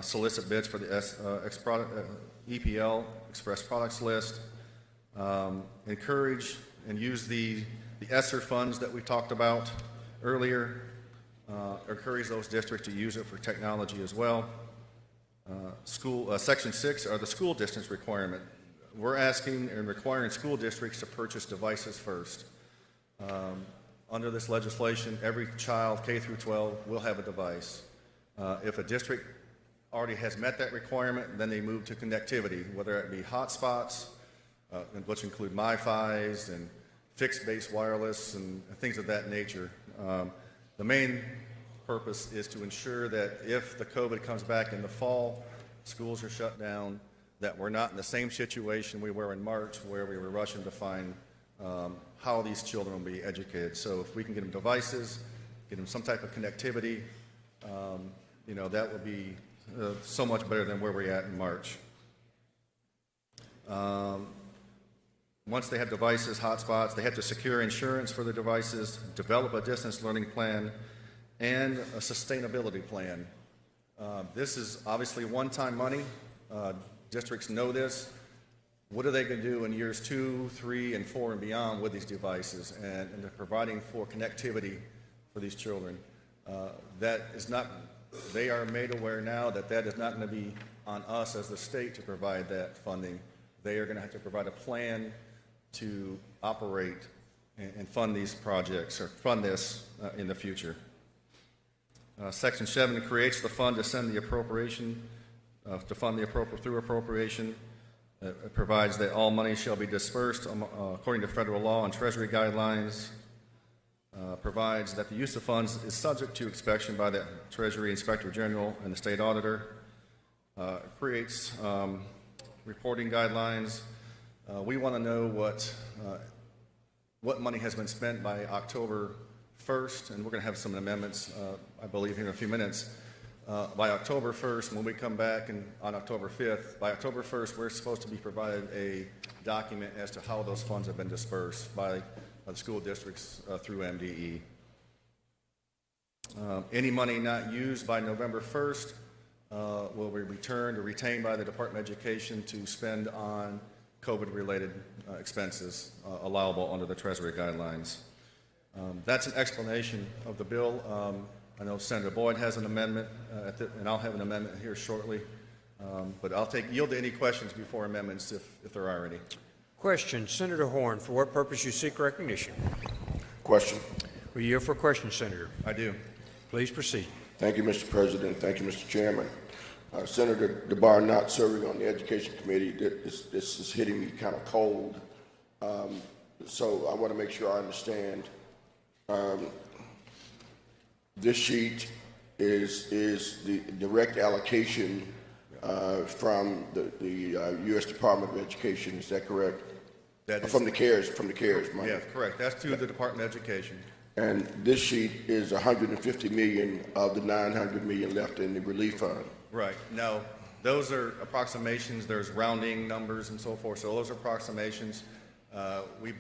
[SPEAKER 3] solicit bids for the EPL, Express Products List, encourage and use the ESSER funds that we talked about earlier, encourage those districts to use it for technology as well. Section 6 are the school distance requirement. We're asking and requiring school districts to purchase devices first. Under this legislation, every child, K through 12, will have a device. If a district already has met that requirement, then they move to connectivity, whether it be hotspots, which include MiFis and fixed-base wireless and things of that nature. The main purpose is to ensure that if the COVID comes back in the fall, schools are shut down, that we're not in the same situation we were in March, where we were rushing to find how these children will be educated. So if we can get them devices, get them some type of connectivity, that would be so much better than where we're at in March. Once they have devices, hotspots, they have to secure insurance for the devices, develop a distance learning plan, and a sustainability plan. This is obviously one-time money. Districts know this. What are they going to do in years 2, 3, and 4 and beyond with these devices, and they're providing for connectivity for these children? That is not, they are made aware now that that is not going to be on us as the state to provide that funding. They are going to have to provide a plan to operate and fund these projects, or fund this in the future. Section 7 creates the fund to send the appropriation, to fund the through appropriation. It provides that all money shall be dispersed according to federal law and Treasury guidelines. Provides that the use of funds is subject to inspection by the Treasury Inspector General and the State Auditor. Creates reporting guidelines. We want to know what money has been spent by October 1st, and we're going to have some amendments, I believe, here in a few minutes. By October 1st, when we come back on October 5th, by October 1st, we're supposed to be provided a document as to how those funds have been dispersed by the school districts through MDE. Any money not used by November 1st will be returned or retained by the Department of Education to spend on COVID-related expenses allowable under the Treasury guidelines. That's an explanation of the bill. I know Senator Boyd has an amendment, and I'll have an amendment here shortly. But I'll yield to any questions before amendments if there are any.
[SPEAKER 1] Question, Senator Horn, for what purpose you seek recognition?
[SPEAKER 6] Question.
[SPEAKER 1] Will you yield for a question, Senator?
[SPEAKER 3] I do.
[SPEAKER 1] Please proceed.
[SPEAKER 6] Thank you, Mr. President. Thank you, Mr. Chairman. Senator DeBar not serving on the Education Committee, this is hitting me kind of cold. So I want to make sure I understand. This sheet is the direct allocation from the U.S. Department of Education. Is that correct?
[SPEAKER 3] That is
[SPEAKER 6] from the CARES money.
[SPEAKER 3] Yeah, correct. That's to the Department of Education.
[SPEAKER 6] And this sheet is 150 million of the 900 million left in the relief fund.
[SPEAKER 3] Right. No, those are approximations. There's rounding numbers and so forth. So those are approximations. We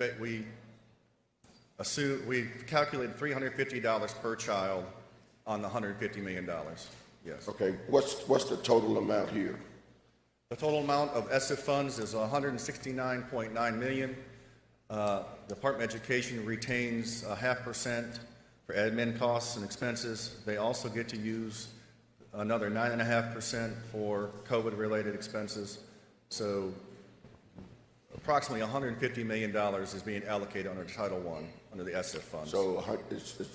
[SPEAKER 3] calculated $350 per child on the $150 million. Yes.
[SPEAKER 6] Okay. What's the total amount here?
[SPEAKER 3] The total amount of ESSER funds is $169.9 million. Department of Education retains 0.5% for admin costs and expenses. They also get to use another 9.5% for COVID-related expenses. So approximately $150 million is being allocated under Title I, under the ESSER funds.
[SPEAKER 6] So,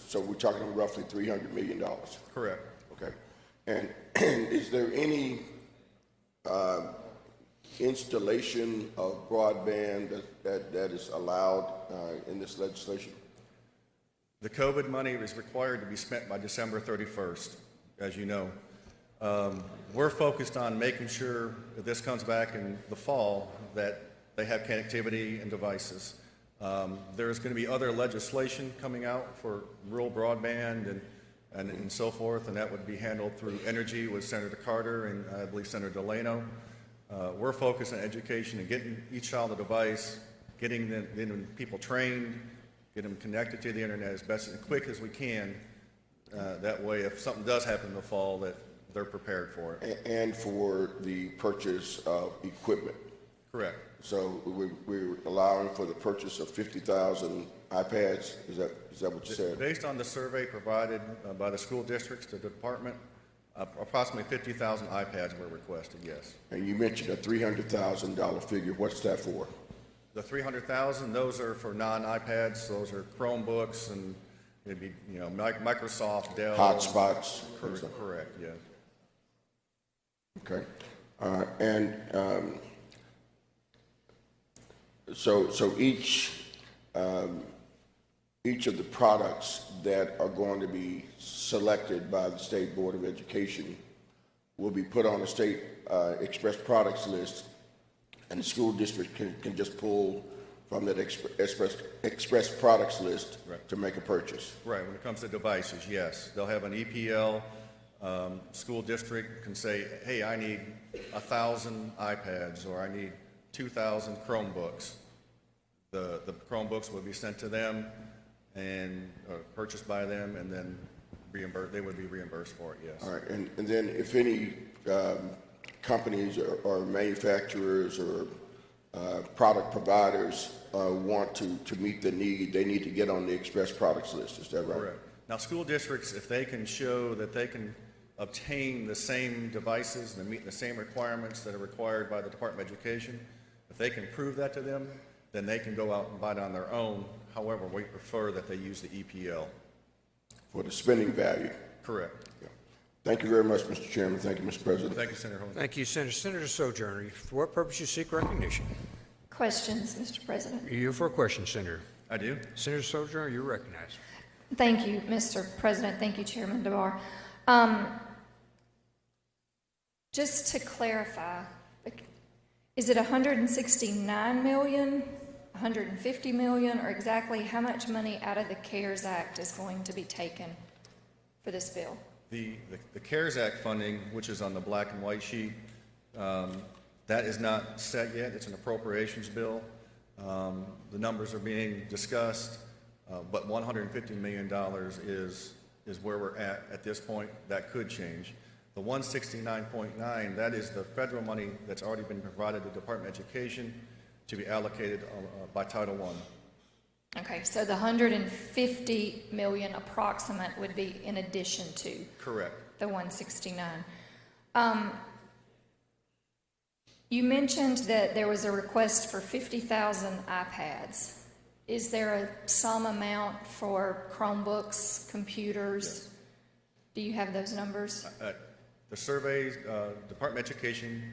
[SPEAKER 6] so we're talking roughly $300 million.
[SPEAKER 3] Correct.
[SPEAKER 6] Okay. And is there any installation of broadband that is allowed in this legislation?
[SPEAKER 3] The COVID money is required to be spent by December 31st, as you know. We're focused on making sure that this comes back in the fall, that they have connectivity and devices. There's going to be other legislation coming out for rural broadband and so forth, and that would be handled through energy with Senator Carter and I believe Senator Delano. We're focused on education and getting each child a device, getting people trained, get them connected to the internet as best and quick as we can. That way, if something does happen in the fall, that they're prepared for it.
[SPEAKER 6] And for the purchase of equipment.
[SPEAKER 3] Correct.
[SPEAKER 6] So we're allowing for the purchase of 50,000 iPads. Is that what you said?
[SPEAKER 3] Based on the survey provided by the school districts to the department, approximately 50,000 iPads were requested, yes.
[SPEAKER 6] And you mentioned a $300,000 figure. What's that for?
[SPEAKER 3] The 300,000, those are for non-iPads. Those are Chromebooks and it'd be, Microsoft, Dell.
[SPEAKER 6] Hotspots.
[SPEAKER 3] Correct, yes.
[SPEAKER 6] Okay. So each of the products that are going to be selected by the State Board of Education will be put on a state express products list, and the school district can just pull from that express products list to make a purchase.
[SPEAKER 3] Right, when it comes to devices, yes. They'll have an EPL. School district can say, hey, I need 1,000 iPads or I need 2,000 Chromebooks. The Chromebooks will be sent to them and purchased by them, and then they would be reimbursed for it, yes.
[SPEAKER 6] All right, and then if any companies or manufacturers or product providers want to meet the need, they need to get on the express products list. Is that right?
[SPEAKER 3] Correct. Now, school districts, if they can show that they can obtain the same devices and meet the same requirements that are required by the Department of Education, if they can prove that to them, then they can go out and buy it on their own. However, we prefer that they use the EPL.
[SPEAKER 6] For the spending value.
[SPEAKER 3] Correct.
[SPEAKER 6] Yeah. Thank you very much, Mr. Chairman. Thank you, Mr. President.
[SPEAKER 3] Thank you, Senator Holmes.
[SPEAKER 1] Thank you, Senator. Senator Sojourner, for what purpose you seek recognition?
[SPEAKER 12] Questions, Mr. President?
[SPEAKER 1] You for a question, Senator.
[SPEAKER 3] I do.
[SPEAKER 1] Senator Sojourner, you're recognized.
[SPEAKER 12] Thank you, Mr. President. Thank you, Chairman DeBar. Just to clarify, is it 169 million, 150 million, or exactly how much money out of the CARES Act is going to be taken for this bill?
[SPEAKER 3] The CARES Act funding, which is on the black and white sheet, that is not set yet. It's an appropriations bill. The numbers are being discussed, but $150 million is where we're at this point. That could change. The 169.9, that is the federal money that's already been provided to the Department of Education to be allocated by Title I.
[SPEAKER 12] Okay, so the 150 million approximate would be in addition to
[SPEAKER 3] Correct.
[SPEAKER 12] the 169. You mentioned that there was a request for 50,000 iPads. Is there some amount for Chromebooks, computers?
[SPEAKER 3] Yes.
[SPEAKER 12] Do you have those numbers?
[SPEAKER 3] The survey, Department of Education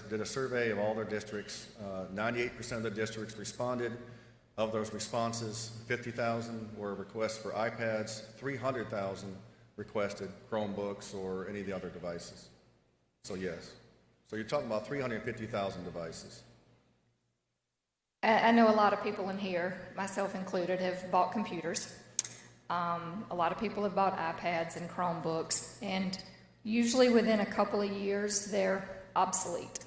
[SPEAKER 3] did a survey of all their districts. 98% of the districts responded. Of those responses, 50,000 were requests for iPads, 300,000 requested Chromebooks or any of the other devices. So yes. So you're talking about 350,000 devices.
[SPEAKER 12] I know a lot of people in here, myself included, have bought computers. A lot of people have bought iPads and Chromebooks, and usually within a couple of years, they're obsolete.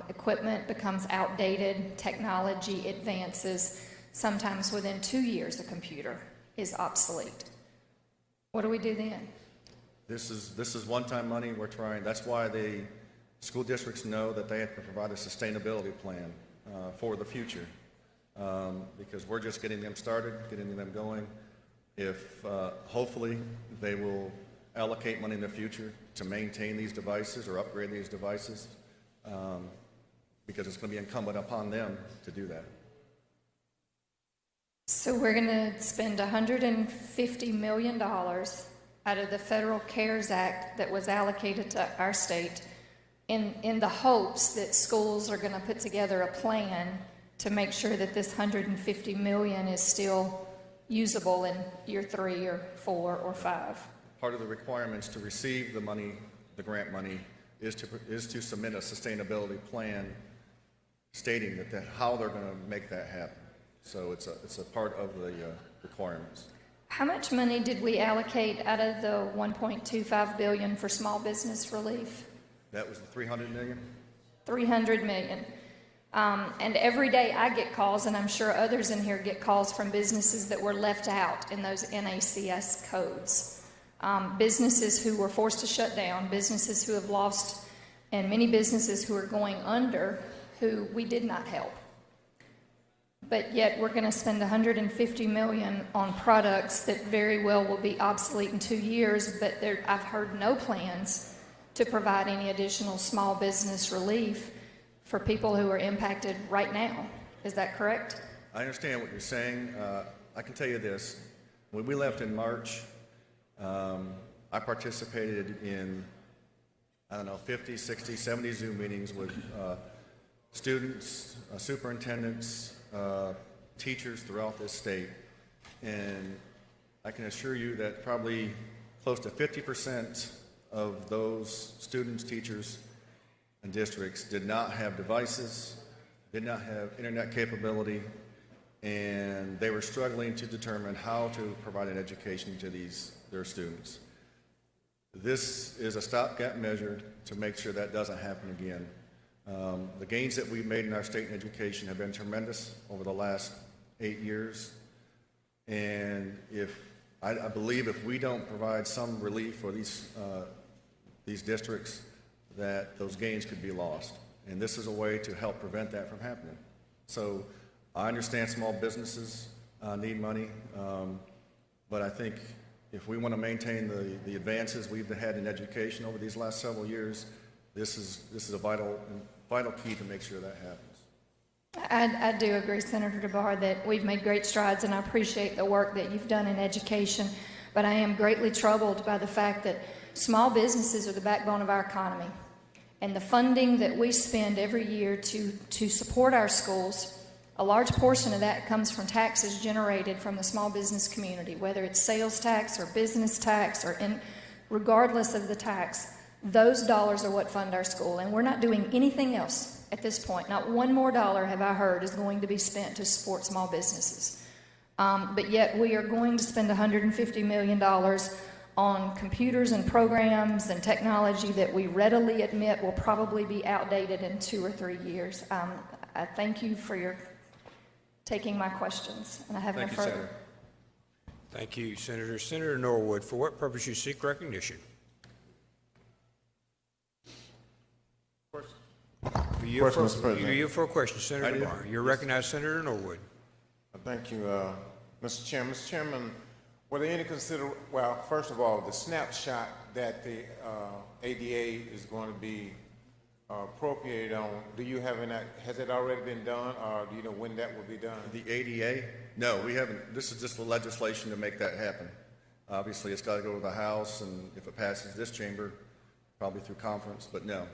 [SPEAKER 12] Equipment becomes outdated, technology advances. Sometimes within 2 years, a computer is obsolete. What do we do then?
[SPEAKER 3] This is one-time money we're trying. That's why the school districts know that they have to provide a sustainability plan for the future, because we're just getting them started, getting them going. If hopefully they will allocate money in the future to maintain these devices or upgrade these devices, because it's going to be incumbent upon them to do that.
[SPEAKER 12] So we're going to spend $150 million out of the Federal CARES Act that was allocated to our state in the hopes that schools are going to put together a plan to make sure that this $150 million is still usable in year 3 or 4 or 5.
[SPEAKER 3] Part of the requirements to receive the money, the grant money, is to submit a sustainability plan stating that how they're going to make that happen. So it's a part of the requirements.
[SPEAKER 12] How much money did we allocate out of the $1.25 billion for small business relief?
[SPEAKER 3] That was the $300 million?
[SPEAKER 12] $300 million. And every day I get calls, and I'm sure others in here get calls from businesses that were left out in those NACS codes. Businesses who were forced to shut down, businesses who have lost, and many businesses who are going under who we did not help. But yet we're going to spend $150 million on products that very well will be obsolete in 2 years, but I've heard no plans to provide any additional small business relief for people who are impacted right now. Is that correct?
[SPEAKER 3] I understand what you're saying. I can tell you this. When we left in March, I participated in, 50, 60, 70 Zoom meetings with students, superintendents, teachers throughout this state. And I can assure you that probably close to 50% of those students, teachers, and districts did not have devices, did not have internet capability, and they were struggling to determine how to provide an education to their students. This is a stopgap measure to make sure that doesn't happen again. The gains that we've made in our state in education have been tremendous over the last 8 years, and I believe if we don't provide some relief for these districts, that those gains could be lost. And this is a way to help prevent that from happening. So I understand small businesses need money, but I think if we want to maintain the advances we've had in education over these last several years, this is a vital key to make sure that happens.
[SPEAKER 12] I do agree, Senator DeBar, that we've made great strides, and I appreciate the work that you've done in education, but I am greatly troubled by the fact that small businesses are the backbone of our economy, and the funding that we spend every year to support our schools, a large portion of that comes from taxes generated from the small business community, whether it's sales tax or business tax, regardless of the tax. Those dollars are what fund our school, and we're not doing anything else at this point. Not one more dollar, have I heard, is going to be spent to support small businesses. But yet we are going to spend $150 million on computers and programs and technology that we readily admit will probably be outdated in 2 or 3 years. I thank you for your taking my questions, and I have no further.
[SPEAKER 3] Senator.
[SPEAKER 1] Thank you, Senator. Senator Norwood, for what purpose you seek recognition?
[SPEAKER 13] Mr. President.
[SPEAKER 1] You yield for a question, Senator DeBar. You're recognized, Senator Norwood.
[SPEAKER 17] Thank you, Mr. Chairman. Mr. Chairman, were there any well, first of all, the snapshot that the ADA is going to be appropriated on, do you have has it already been done, or do you know when that will be done?
[SPEAKER 3] The ADA? No, we haven't. This is just the legislation to make that happen. Obviously, it's got to go to the House, and if it passes this chamber, probably through conference, but no.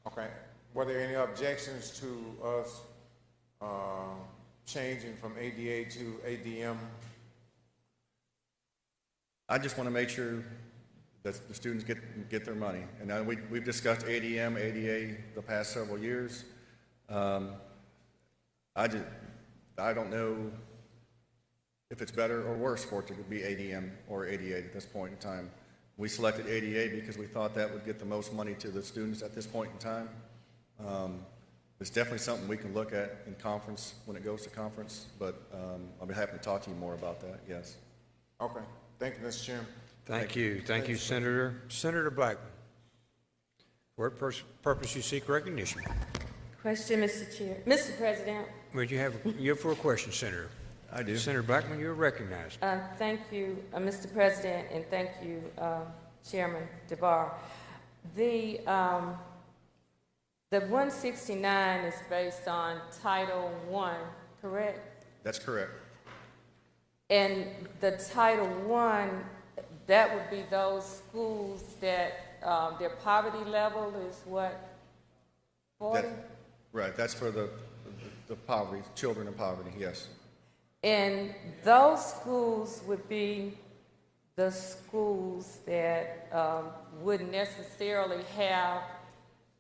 [SPEAKER 17] Okay. Were there any objections to us changing from ADA to ADM?
[SPEAKER 3] I just want to make sure that the students get their money. And now we've discussed ADM, ADA the past several years. I don't know if it's better or worse for it to be ADM or ADA at this point in time. We selected ADA because we thought that would get the most money to the students at this point in time. It's definitely something we can look at in conference when it goes to conference, but I'll be happy to talk to you more about that, yes.
[SPEAKER 17] Okay. Thank you, Mr. Chairman.
[SPEAKER 1] Thank you. Thank you, Senator. Senator Blackman, for what purpose you seek recognition?
[SPEAKER 18] Question, Mr. President.
[SPEAKER 1] Would you have for a question, Senator?
[SPEAKER 3] I do.
[SPEAKER 1] Senator Blackman, you're recognized.
[SPEAKER 18] Thank you, Mr. President, and thank you, Chairman DeBar. The 169 is based on Title I, correct?
[SPEAKER 3] That's correct.
[SPEAKER 18] And the Title I, that would be those schools that their poverty level is what, 40?
[SPEAKER 3] Right, that's for the poverty, children in poverty, yes.
[SPEAKER 18] And those schools would be the schools that wouldn't necessarily have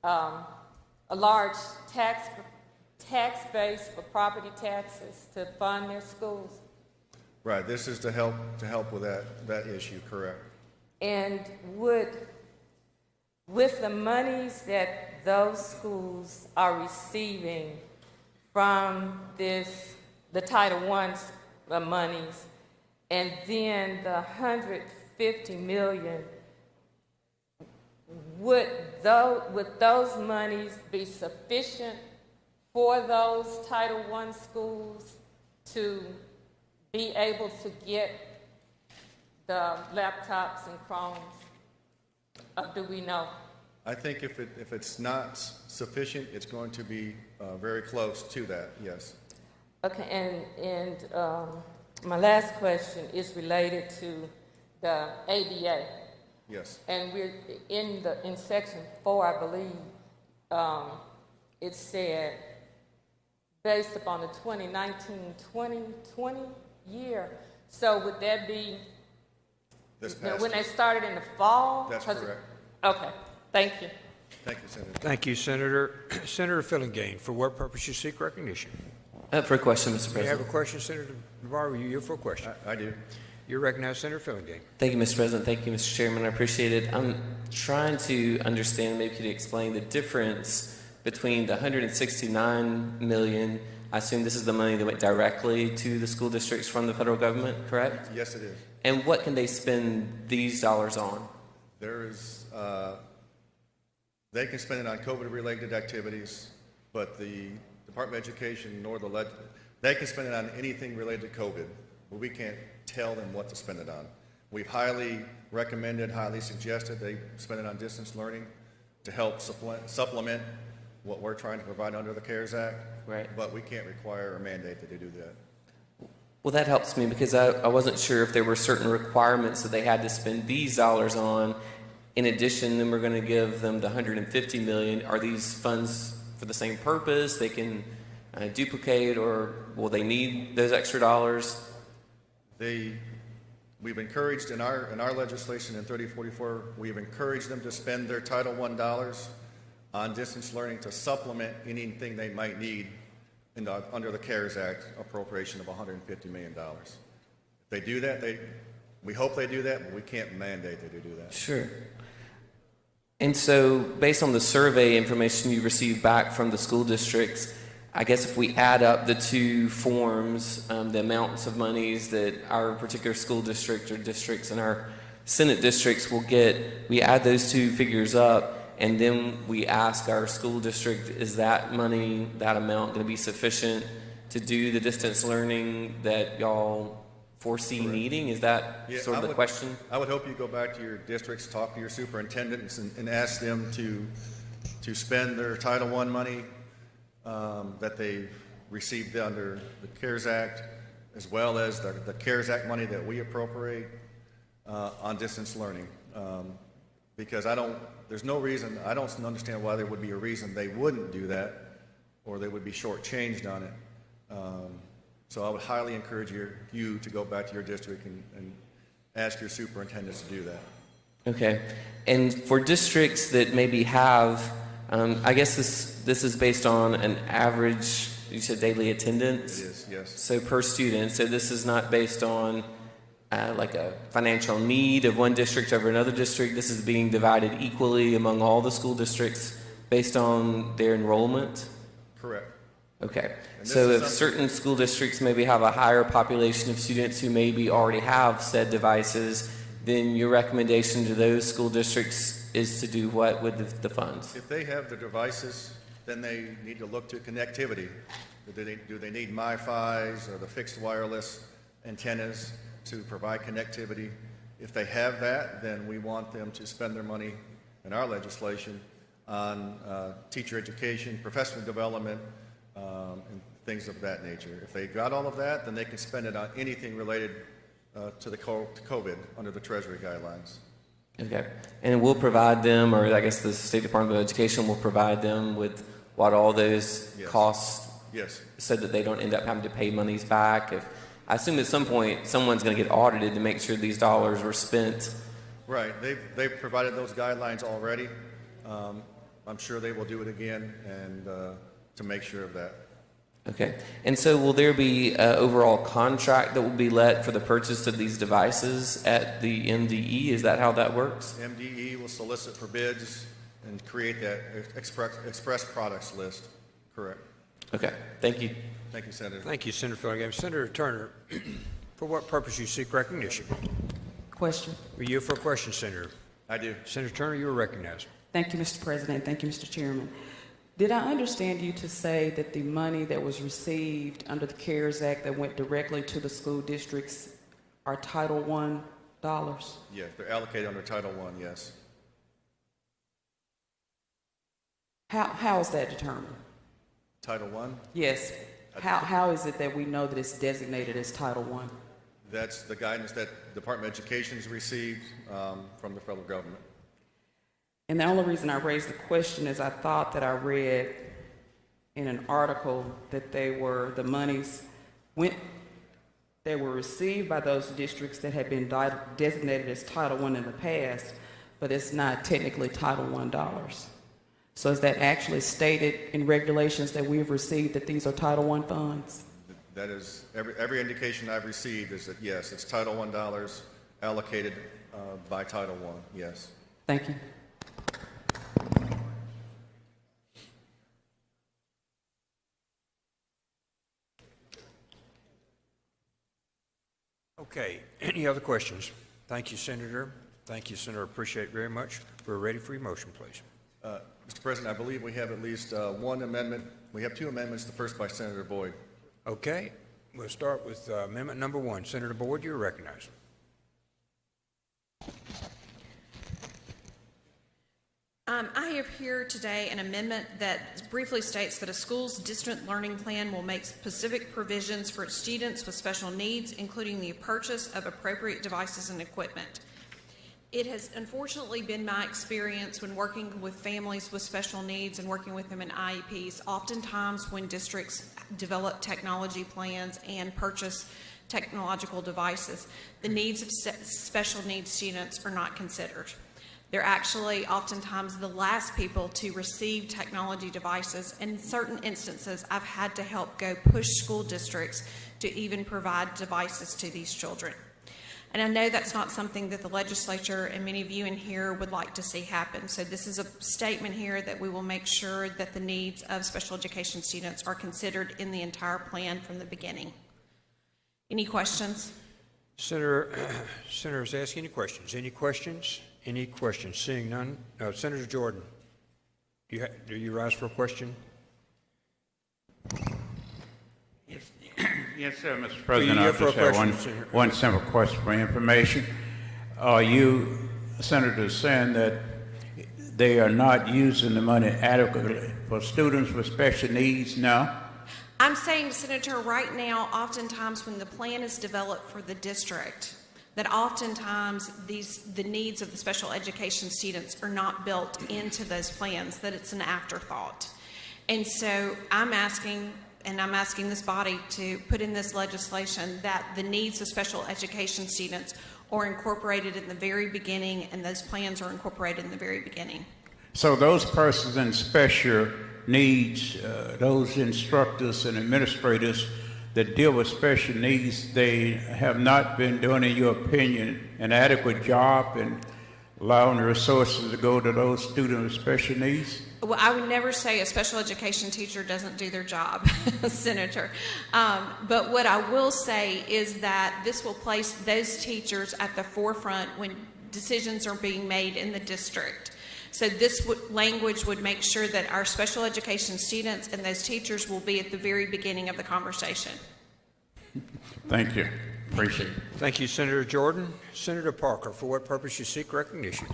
[SPEAKER 18] a large tax base for property taxes to fund their schools.
[SPEAKER 3] Right, this is to help with that issue, correct.
[SPEAKER 18] And with the monies that those schools are receiving from the Title I monies, and then the $150 million, would those monies be sufficient for those Title I schools to be able to get the laptops and Chromes? Or do we know?
[SPEAKER 3] I think if it's not sufficient, it's going to be very close to that, yes.
[SPEAKER 18] Okay, and my last question is related to the ADA.
[SPEAKER 3] Yes.
[SPEAKER 18] And we're in section 4, I believe, it said, based upon the 2019-2020 year. So would that be
[SPEAKER 3] This past
[SPEAKER 18] when they started in the fall?
[SPEAKER 3] That's correct.
[SPEAKER 18] Okay, thank you.
[SPEAKER 3] Thank you, Senator.
[SPEAKER 1] Thank you, Senator. Senator Fillingane, for what purpose you seek recognition?
[SPEAKER 23] For a question, Mr.
[SPEAKER 1] You
[SPEAKER 23] President.
[SPEAKER 1] have a question, Senator Navarro? Are you here for a question?
[SPEAKER 3] I do.
[SPEAKER 1] You're recognized, Senator Fillingane.
[SPEAKER 23] Thank you, Mr. President. Thank you, Mr. Chairman. I appreciate it. I'm trying to understand, maybe could you explain the difference between the $169 million? I assume this is the money that went directly to the school districts from the federal government, correct?
[SPEAKER 3] Yes, it is.
[SPEAKER 23] And what can they spend these dollars on?
[SPEAKER 3] There is, they can spend it on COVID-related activities, but the Department of Education nor they can spend it on anything related to COVID, but we can't tell them what to spend it on. We've highly recommended, highly suggested they spend it on distance learning to help supplement what we're trying to provide under the CARES Act.
[SPEAKER 23] Right.
[SPEAKER 3] But we can't require or mandate that they do that.
[SPEAKER 23] Well, that helps me because I wasn't sure if there were certain requirements that they had to spend these dollars on. In addition, then we're going to give them the $150 million. Are these funds for the same purpose? They can duplicate, or will they need those extra dollars?
[SPEAKER 3] We've encouraged in our legislation in 3044, we've encouraged them to spend their Title I dollars on distance learning to supplement anything they might need under the CARES Act appropriation of $150 million. If they do that, we hope they do that, but we can't mandate that they do that.
[SPEAKER 23] Sure. And so, based on the survey information you received back from the school districts, I guess if we add up the two forms, the amounts of monies that our particular school district or districts and our Senate districts will get, we add those two figures up, and then we ask our school district, is that money, that amount going to be sufficient to do the distance learning that y'all foresee needing? Is that sort of the question?
[SPEAKER 3] I would hope you go back to your districts, talk to your superintendents, and ask them to spend their Title I money that they received under the CARES Act, as well as the CARES Act money that we appropriate on distance learning. Because there's no reason, I don't understand why there would be a reason they wouldn't do that, or they would be shortchanged on it. So I would highly encourage you to go back to your district and ask your superintendents to do that.
[SPEAKER 23] Okay. And for districts that maybe have, I guess this is based on an average, you said daily attendance?
[SPEAKER 3] It is, yes.
[SPEAKER 23] So per student. So this is not based on like a financial need of one district over another district. This is being divided equally among all the school districts based on their enrollment?
[SPEAKER 3] Correct.
[SPEAKER 23] Okay. So if certain school districts maybe have a higher population of students who maybe already have said devices, then your recommendation to those school districts is to do what with the funds?
[SPEAKER 3] If they have the devices, then they need to look to connectivity. Do they need MiFis or the fixed wireless antennas to provide connectivity? If they have that, then we want them to spend their money in our legislation on teacher education, professional development, and things of that nature. If they got all of that, then they can spend it on anything related to COVID under the Treasury guidelines.
[SPEAKER 23] Okay. And we'll provide them, or I guess the State Department of Education will provide them with what all those
[SPEAKER 3] Yes.
[SPEAKER 23] costs,
[SPEAKER 3] Yes.
[SPEAKER 23] so that they don't end up having to pay monies back. I assume at some point someone's going to get audited to make sure these dollars were spent.
[SPEAKER 3] Right. They've provided those guidelines already. I'm sure they will do it again and to make sure of that.
[SPEAKER 23] Okay. And so will there be an overall contract that will be let for the purchase of these devices at the MDE? Is that how that works?
[SPEAKER 3] MDE will solicit for bids and create that express products list. Correct.
[SPEAKER 23] Okay. Thank you.
[SPEAKER 3] Thank you, Senator.
[SPEAKER 1] Thank you, Senator Fillingham. Senator Turner, for what purpose you seek recognition?
[SPEAKER 9] Question.
[SPEAKER 1] Were you for a question, Senator?
[SPEAKER 3] I do.
[SPEAKER 1] Senator Turner, you are recognized.
[SPEAKER 9] Thank you, Mr. President. Thank you, Mr. Chairman. Did I understand you to say that the money that was received under the CARES Act that went directly to the school districts are Title I dollars?
[SPEAKER 3] Yeah, they're allocated under Title I, yes.
[SPEAKER 9] How is that determined?
[SPEAKER 3] Title I?
[SPEAKER 9] Yes. How is it that we know that it's designated as Title I?
[SPEAKER 3] That's the guidance that Department of Education has received from the federal government.
[SPEAKER 9] And the only reason I raised the question is I thought that I read in an article that they were received by those districts that had been designated as Title I in the past, but it's not technically Title I dollars. So is that actually stated in regulations that we've received that these are Title I funds?
[SPEAKER 3] That is, every indication I've received is that, yes, it's Title I dollars allocated by Title I, yes.
[SPEAKER 9] Thank you.
[SPEAKER 1] Okay, any other questions? Thank you, Senator. Thank you, Senator. Appreciate it very much. We're ready for your motion, please.
[SPEAKER 3] Mr. President, I believe we have at least one amendment. We have two amendments, the first by Senator Boyd.
[SPEAKER 1] Okay, we'll start with amendment number 1. Senator Boyd, you're recognized.
[SPEAKER 15] I have here today an amendment that briefly states that a school's distant learning plan will make specific provisions for its students with special needs, including the purchase of appropriate devices and equipment. It has unfortunately been my experience when working with families with special needs and working with them in IEPs, oftentimes when districts develop technology plans and purchase technological devices, the needs of special needs students are not considered. They're actually oftentimes the last people to receive technology devices. In certain instances, I've had to help go push school districts to even provide devices to these children. And I know that's not something that the legislature and many of you in here would like to see happen. So this is a statement here that we will make sure that the needs of special education students are considered in the entire plan from the beginning. Any questions?
[SPEAKER 1] Senator's asking any questions. Any questions? Any questions? Seeing none. No, Senator Jordan, do you rise for a question?
[SPEAKER 8] Yes, sir, Mr. President.
[SPEAKER 1] Well,
[SPEAKER 8] I just have one simple question for information. Are you, Senator, saying that they are not using the money adequately for students with special needs now?
[SPEAKER 15] I'm saying, Senator, right now, oftentimes when the plan is developed for the district, that oftentimes the needs of the special education students are not built into those plans, that it's an afterthought. And so I'm asking this body to put in this legislation that the needs of special education students are incorporated in the very beginning, and those plans are incorporated in the very beginning.
[SPEAKER 8] So those persons in special needs, those instructors and administrators that deal with special needs, they have not been doing, in your opinion, an adequate job in allowing the resources to go to those students with special needs?
[SPEAKER 15] Well, I would never say a special education teacher doesn't do their job, Senator. But what I will say is that this will place those teachers at the forefront when decisions are being made in the district. So this language would make sure that our special education students and those teachers will be at the very beginning of the conversation.
[SPEAKER 8] Thank you. Appreciate it.
[SPEAKER 1] Thank you, Senator Jordan. Senator Parker, for what purpose you seek recognition?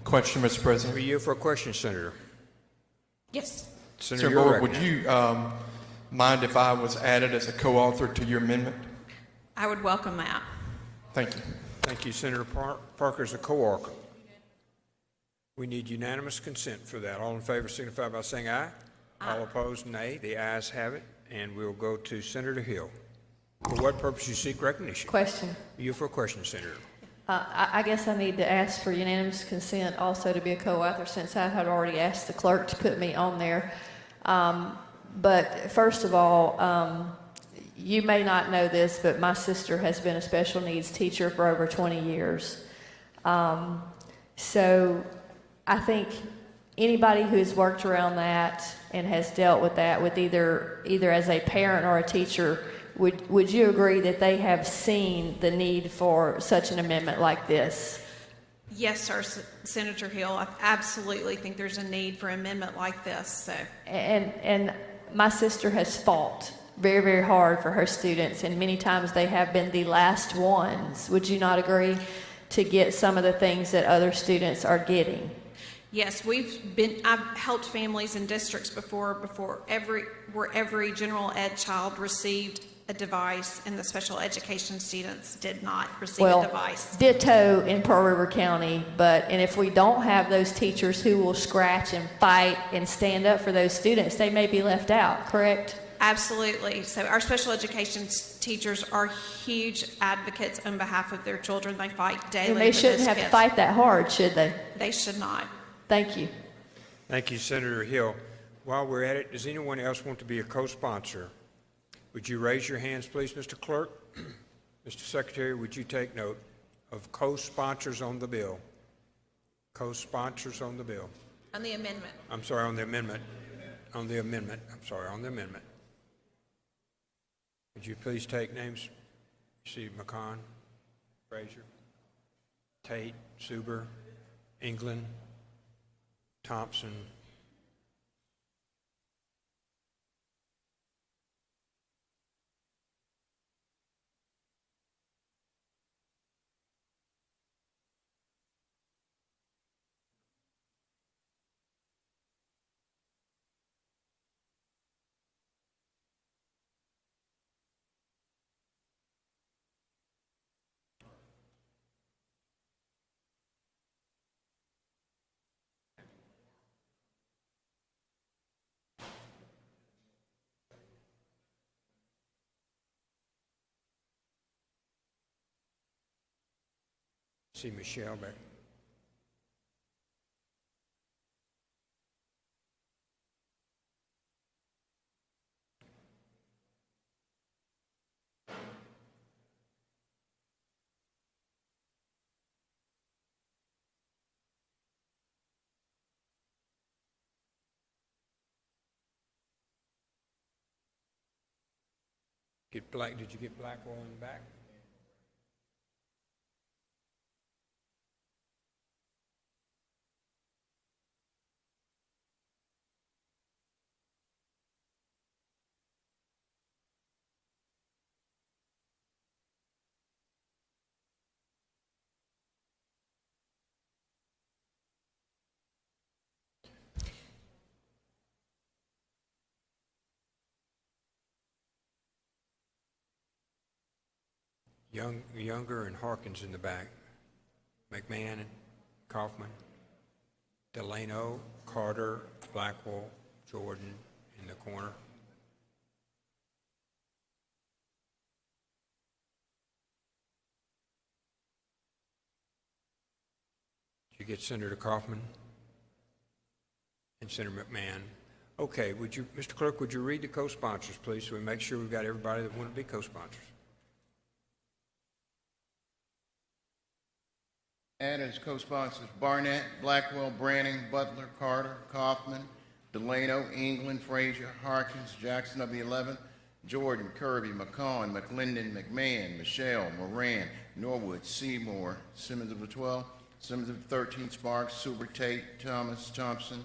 [SPEAKER 10] Question, Mr. President.
[SPEAKER 1] For you for a question, Senator.
[SPEAKER 15] Yes.
[SPEAKER 1] Senator,
[SPEAKER 10] Senator
[SPEAKER 1] you're
[SPEAKER 10] Board, would
[SPEAKER 1] recognized.
[SPEAKER 10] you mind if I was added as a co-author to your amendment?
[SPEAKER 15] I would welcome that.
[SPEAKER 10] Thank you.
[SPEAKER 1] Thank you, Senator Parker is a co-author. We need unanimous consent for that. All in favor signify by saying aye. All opposed, nay. The ayes have it, and we'll go to Senator Hill. For what purpose you seek recognition?
[SPEAKER 16] Question.
[SPEAKER 1] You for a question, Senator.
[SPEAKER 16] I guess I need to ask for unanimous consent also to be a co-author since I had already asked the clerk to put me on there. But first of all, you may not know this, but my sister has been a special needs teacher for over 20 years. So I think anybody who's worked around that and has dealt with that with either as a parent or a teacher, would you agree that they have seen the need for such an amendment like this?
[SPEAKER 15] Yes, sir, Senator Hill. I absolutely think there's a need for an amendment like this. So.
[SPEAKER 16] And my sister has fought very, very hard for her students, and many times they have been the last ones, would you not agree, to get some of the things that other students are getting?
[SPEAKER 15] Yes, I've helped families in districts before where every general ed child received a device and the special education students did not receive a device.
[SPEAKER 16] Ditto in Pearl River County, and if we don't have those teachers who will scratch and fight and stand up for those students, they may be left out, correct?
[SPEAKER 15] Absolutely. So our special education teachers are huge advocates on behalf of their children. They fight daily.
[SPEAKER 16] And they shouldn't have to fight that hard, should they?
[SPEAKER 15] They should not.
[SPEAKER 16] Thank you.
[SPEAKER 1] Thank you, Senator Hill. While we're at it, does anyone else want to be a co-sponsor? Would you raise your hands, please, Mr. Clerk? Mr. Secretary, would you take note of co-sponsors on the bill? Co-sponsors on the bill.
[SPEAKER 15] On the amendment.
[SPEAKER 1] I'm sorry, on the amendment. On the amendment. I'm sorry, on the amendment. Would you please take names? See McCon, Frazier, Tate, Suber, England, Thompson. See Michelle back. Did you get Blackwell in the back? Younger and Harkins in the back. McMahon and Kaufman. Delano, Carter, Blackwell, Jordan in the corner. Did you get Senator Kaufman and Senator McMahon? Okay, Mr. Clerk, would you read the co-sponsors, please, so we make sure we've got everybody that want to be co-sponsors?
[SPEAKER 2] Added as co-sponsors Barnett, Blackwell, Branning, Butler, Carter, Kaufman, Delano, England, Frazier, Harkins, Jackson of the 11th, Jordan, Kirby, McCon, McClendon, McMahon, Michelle, Moran, Norwood, Seymour, Simmons of the 12th, Simmons of the 13th, Sparks, Suber, Tate, Thomas, Thompson,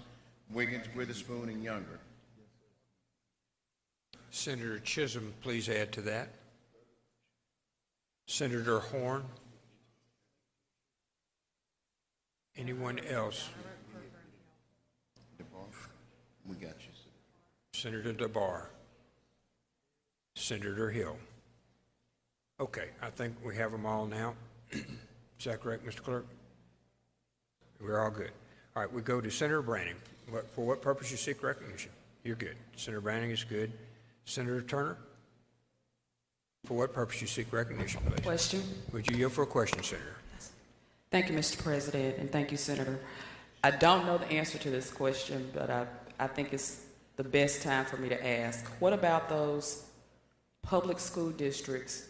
[SPEAKER 2] Wiggins, Witherspoon, and Younger.
[SPEAKER 1] Senator Chisholm, please add to that. Senator Horn? Anyone else?
[SPEAKER 2] We got you.
[SPEAKER 1] Senator DeBar? Senator Hill? Okay, I think we have them all now. Is that correct, Mr. Clerk? We're all good. All right, we go to Senator Branning. For what purpose you seek recognition? You're good. Senator Branning is good. Senator Turner? For what purpose you seek recognition, please?
[SPEAKER 9] Question.
[SPEAKER 1] Would you yield for a question, Senator?
[SPEAKER 9] Thank you, Mr. President, and thank you, Senator. I don't know the answer to this question, but I think it's the best time for me to ask. What about those public school districts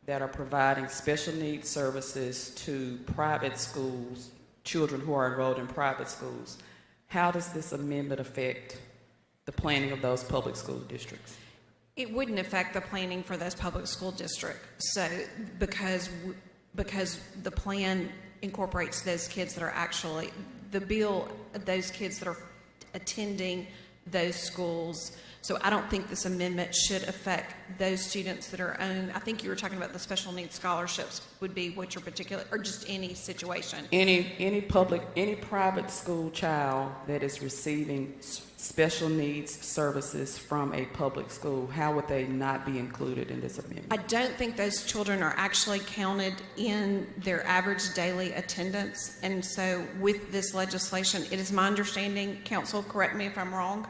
[SPEAKER 9] that are providing special needs services to private schools, children who are enrolled in private schools? How does this amendment affect the planning of those public school districts?
[SPEAKER 15] It wouldn't affect the planning for those public school districts. So because the plan incorporates those kids that are actually, the bill, those kids that are attending those schools. So I don't think this amendment should affect those students that are owned. I think you were talking about the special needs scholarships would be what your particular, or just any situation.
[SPEAKER 9] Any private school child that is receiving special needs services from a public school, how would they not be included in this amendment?
[SPEAKER 15] I don't think those children are actually counted in their average daily attendance. And so with this legislation, it is my understanding, counsel, correct me if I'm wrong,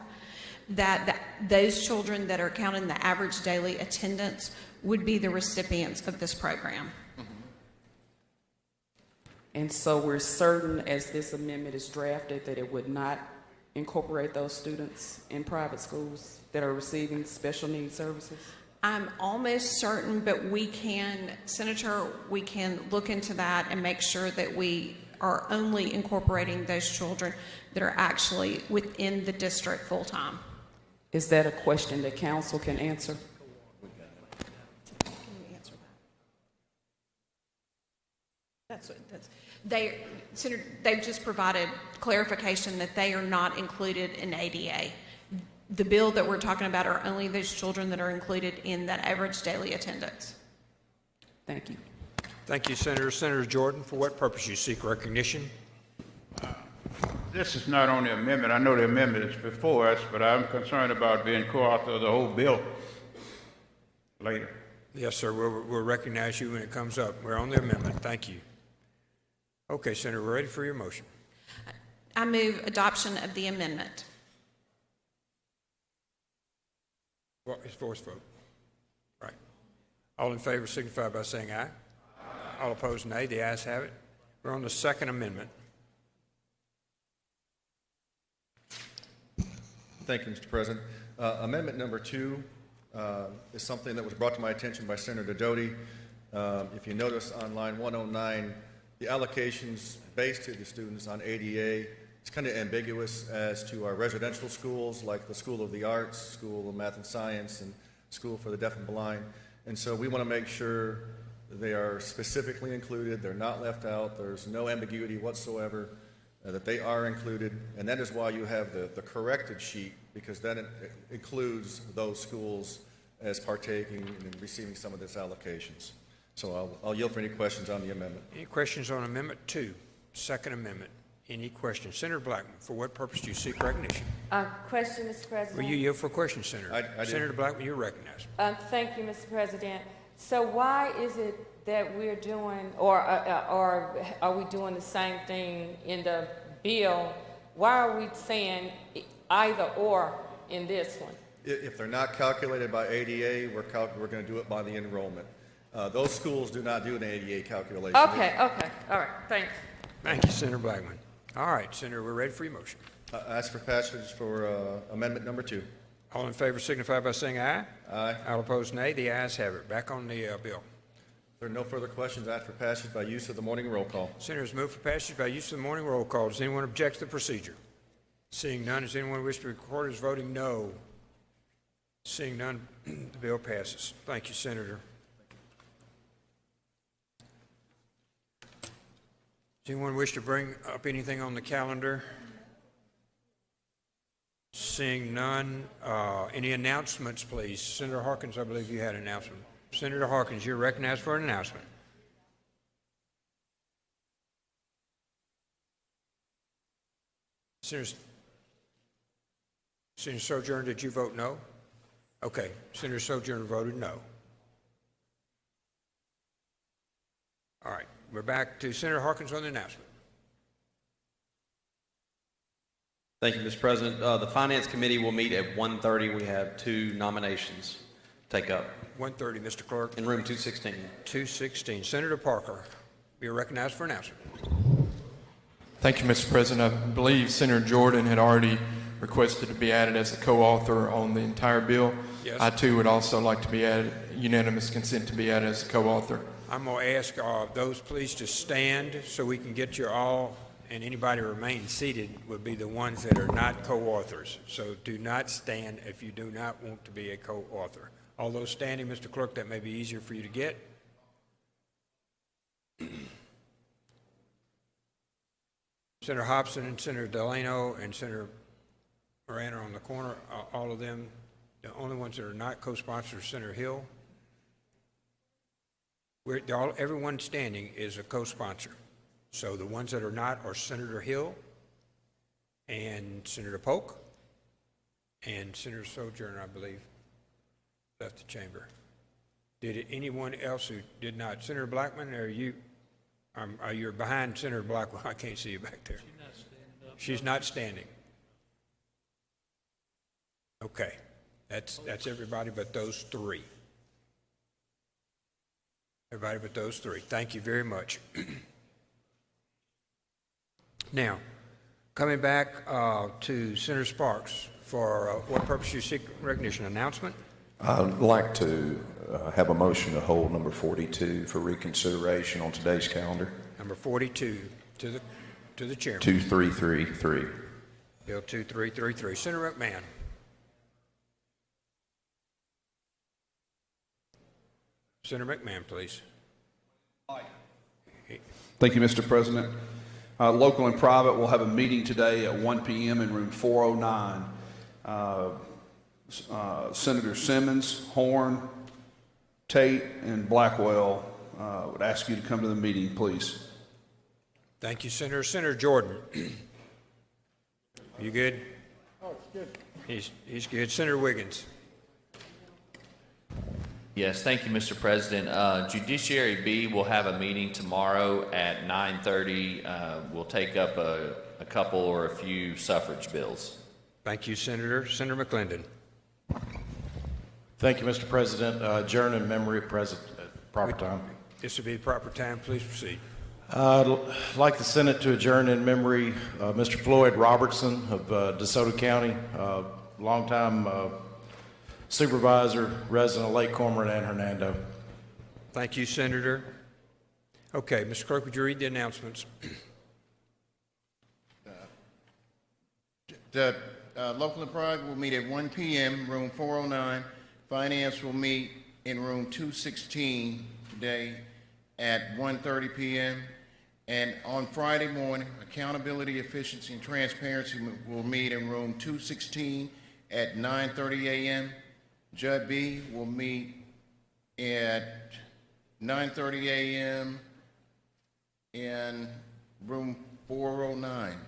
[SPEAKER 15] that those children that are counted in the average daily attendance would be the recipients of this program.
[SPEAKER 9] And so we're certain, as this amendment is drafted, that it would not incorporate those students in private schools that are receiving special needs services?
[SPEAKER 15] I'm almost certain, but we can, Senator, we can look into that and make sure that we are only incorporating those children that are actually within the district full-time.
[SPEAKER 9] Is that a question that council can answer?
[SPEAKER 15] Senator, they've just provided clarification that they are not included in ADA. The bill that we're talking about are only those children that are included in that average daily attendance.
[SPEAKER 9] Thank you.
[SPEAKER 1] Thank you, Senator. Senator Jordan, for what purpose you seek recognition?
[SPEAKER 8] This is not on the amendment. I know the amendment is before us, but I'm concerned about being co-author of the whole bill later.
[SPEAKER 1] Yes, sir. We'll recognize you when it comes up. We're on the amendment. Thank you. Okay, Senator, we're ready for your motion.
[SPEAKER 15] I move adoption of the amendment.
[SPEAKER 1] Well, it's voice vote. Right. All in favor signify by saying aye. All opposed, nay. The ayes have it. We're on the second amendment.
[SPEAKER 3] Thank you, Mr. President. Amendment number 2 is something that was brought to my attention by Senator Doty. If you notice on line 109, the allocations based to the students on ADA, it's kind of ambiguous as to our residential schools like the School of the Arts, School of Math and Science, and School for the Deaf and Blind. And so we want to make sure they are specifically included, they're not left out, there's no ambiguity whatsoever, that they are included, and that is why you have the corrected sheet, because then it includes those schools as partaking and receiving some of this allocations. So I'll yield for any questions on the amendment.
[SPEAKER 1] Any questions on Amendment 2, Second Amendment? Any questions? Senator Blackman, for what purpose do you seek recognition?
[SPEAKER 18] Question, Mr. President.
[SPEAKER 1] Will you yield for a question, Senator?
[SPEAKER 3] I do.
[SPEAKER 1] Senator Blackman, you're recognized.
[SPEAKER 18] Thank you, Mr. President. So why is it that we're doing, or are we doing the same thing in the bill? Why are we saying either or in this one?
[SPEAKER 3] If they're not calculated by ADA, we're going to do it by the enrollment. Those schools do not do an ADA calculation.
[SPEAKER 18] Okay, all right, thanks.
[SPEAKER 1] Thank you, Senator Blackman. All right, Senator, we're ready for your motion.
[SPEAKER 3] Ask for passage for amendment number 2.
[SPEAKER 1] All in favor signify by saying aye.
[SPEAKER 3] Aye.
[SPEAKER 1] All opposed, nay. The ayes have it. Back on the bill.
[SPEAKER 3] If there are no further questions, ask for passage by use of the morning roll call.
[SPEAKER 1] Senators, move for passage by use of the morning roll call. Does anyone object to the procedure? Seeing none, does anyone wish to record as voting no? Seeing none, the bill passes. Thank you, Senator. Does anyone wish to bring up anything on the calendar? Seeing none, any announcements, please? Senator Harkins, I believe you had an announcement. Senator Harkins, you're recognized for an announcement. Senator Sojourner, did you vote no? Okay, Senator Sojourner voted no. All right, we're back to Senator Harkins on the announcement.
[SPEAKER 5] Thank you, Mr. President. The Finance Committee will meet at 1:30. We have 2 nominations to take up.
[SPEAKER 1] 1:30, Mr. Clerk.
[SPEAKER 5] In room 216.
[SPEAKER 1] 216. Senator Parker, you're recognized for announcement.
[SPEAKER 10] Thank you, Mr. President. I believe Senator Jordan had already requested to be added as a co-author on the entire bill.
[SPEAKER 1] Yes.
[SPEAKER 10] I too would also like to be added, unanimous consent to be added as a co-author.
[SPEAKER 1] I'm going to ask those please to stand so we can get you all, and anybody remain seated would be the ones that are not co-authors. So do not stand if you do not want to be a co-author. All those standing, Mr. Clerk, that may be easier for you to get. Senator Hobson and Senator Delano and Senator Moran are on the corner, all of them. The only ones that are not co-sponsors are Senator Hill. Everyone standing is a co-sponsor. So the ones that are not are Senator Hill and Senator Polk and Senator Sojourner, I believe, left the chamber. Did anyone else who did not? Senator Blackman, you're behind Senator Blackwell. I can't see you back there. She's not standing. Okay, that's everybody but those 3. Everybody but those 3. Thank you very much. Now, coming back to Senator Sparks, for what purpose you seek recognition? Announcement?
[SPEAKER 13] I'd like to have a motion to hold number 42 for reconsideration on today's calendar.
[SPEAKER 1] Number 42 to the chairman.
[SPEAKER 13] 2333.
[SPEAKER 1] Bill 2333. Senator McMahon. Senator McMahon, please.
[SPEAKER 14] Thank you, Mr. President. Local and private will have a meeting today at 1 p.m. in room 409. Senator Simmons, Horn, Tate, and Blackwell would ask you to come to the meeting, please.
[SPEAKER 1] Thank you, Senator. Senator Jordan. You good?
[SPEAKER 17] Oh, it's good.
[SPEAKER 1] He's good. Senator Wiggins.
[SPEAKER 20] Yes, thank you, Mr. President. Judiciary B will have a meeting tomorrow at 9:30. We'll take up a couple or a few suffrage bills.
[SPEAKER 1] Thank you, Senator. Senator McClendon.
[SPEAKER 24] Thank you, Mr. President. Adjourn in memory of President at proper time.
[SPEAKER 1] This will be the proper time. Please proceed.
[SPEAKER 24] I'd like the Senate to adjourn in memory of Mr. Floyd Robertson of DeSoto County, longtime supervisor, resident of Lake Cormorant and Hernando.
[SPEAKER 1] Thank you, Senator. Okay, Mr. Clerk, would you read the announcements?
[SPEAKER 2] The local and private will meet at 1 p.m., room 409. Finance will meet in room 216 today at 1:30 p.m. And on Friday morning, accountability, efficiency, and transparency will meet in room 216 at 9:30 a.m. Judd B will meet at 9:30 a.m. in room 409.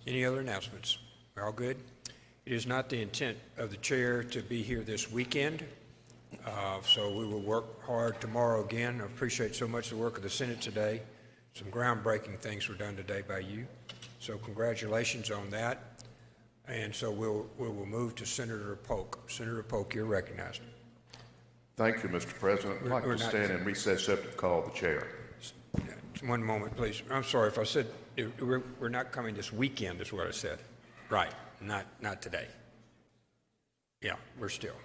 [SPEAKER 1] Any other announcements? We're all good? It is not the intent of the chair to be here this weekend, so we will work hard tomorrow again. I appreciate so much the work of the Senate today. Some groundbreaking things were done today by you, so congratulations on that. And so we will move to Senator Polk. Senator Polk, you're recognized.
[SPEAKER 13] Thank you, Mr. President. I'd like to stand in recess up to call the chair.
[SPEAKER 1] One moment, please. I'm sorry if I said we're not coming this weekend is what I said. Right, not today. Yeah, we're still.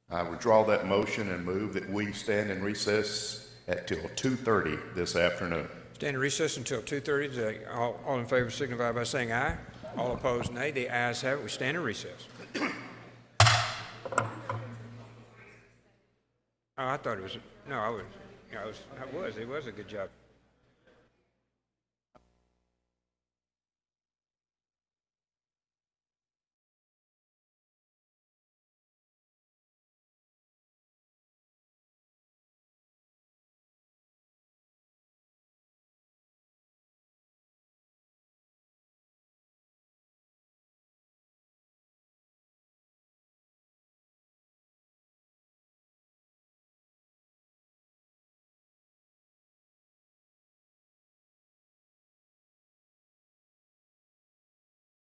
[SPEAKER 13] I withdraw that motion and move that we stand in recess till 2:30 this afternoon.
[SPEAKER 1] Stand in recess until 2:30. All in favor signify by saying aye. All opposed, nay. The ayes have it. We stand in recess. Oh, I thought it was. No, I was. Yeah, it was a good job.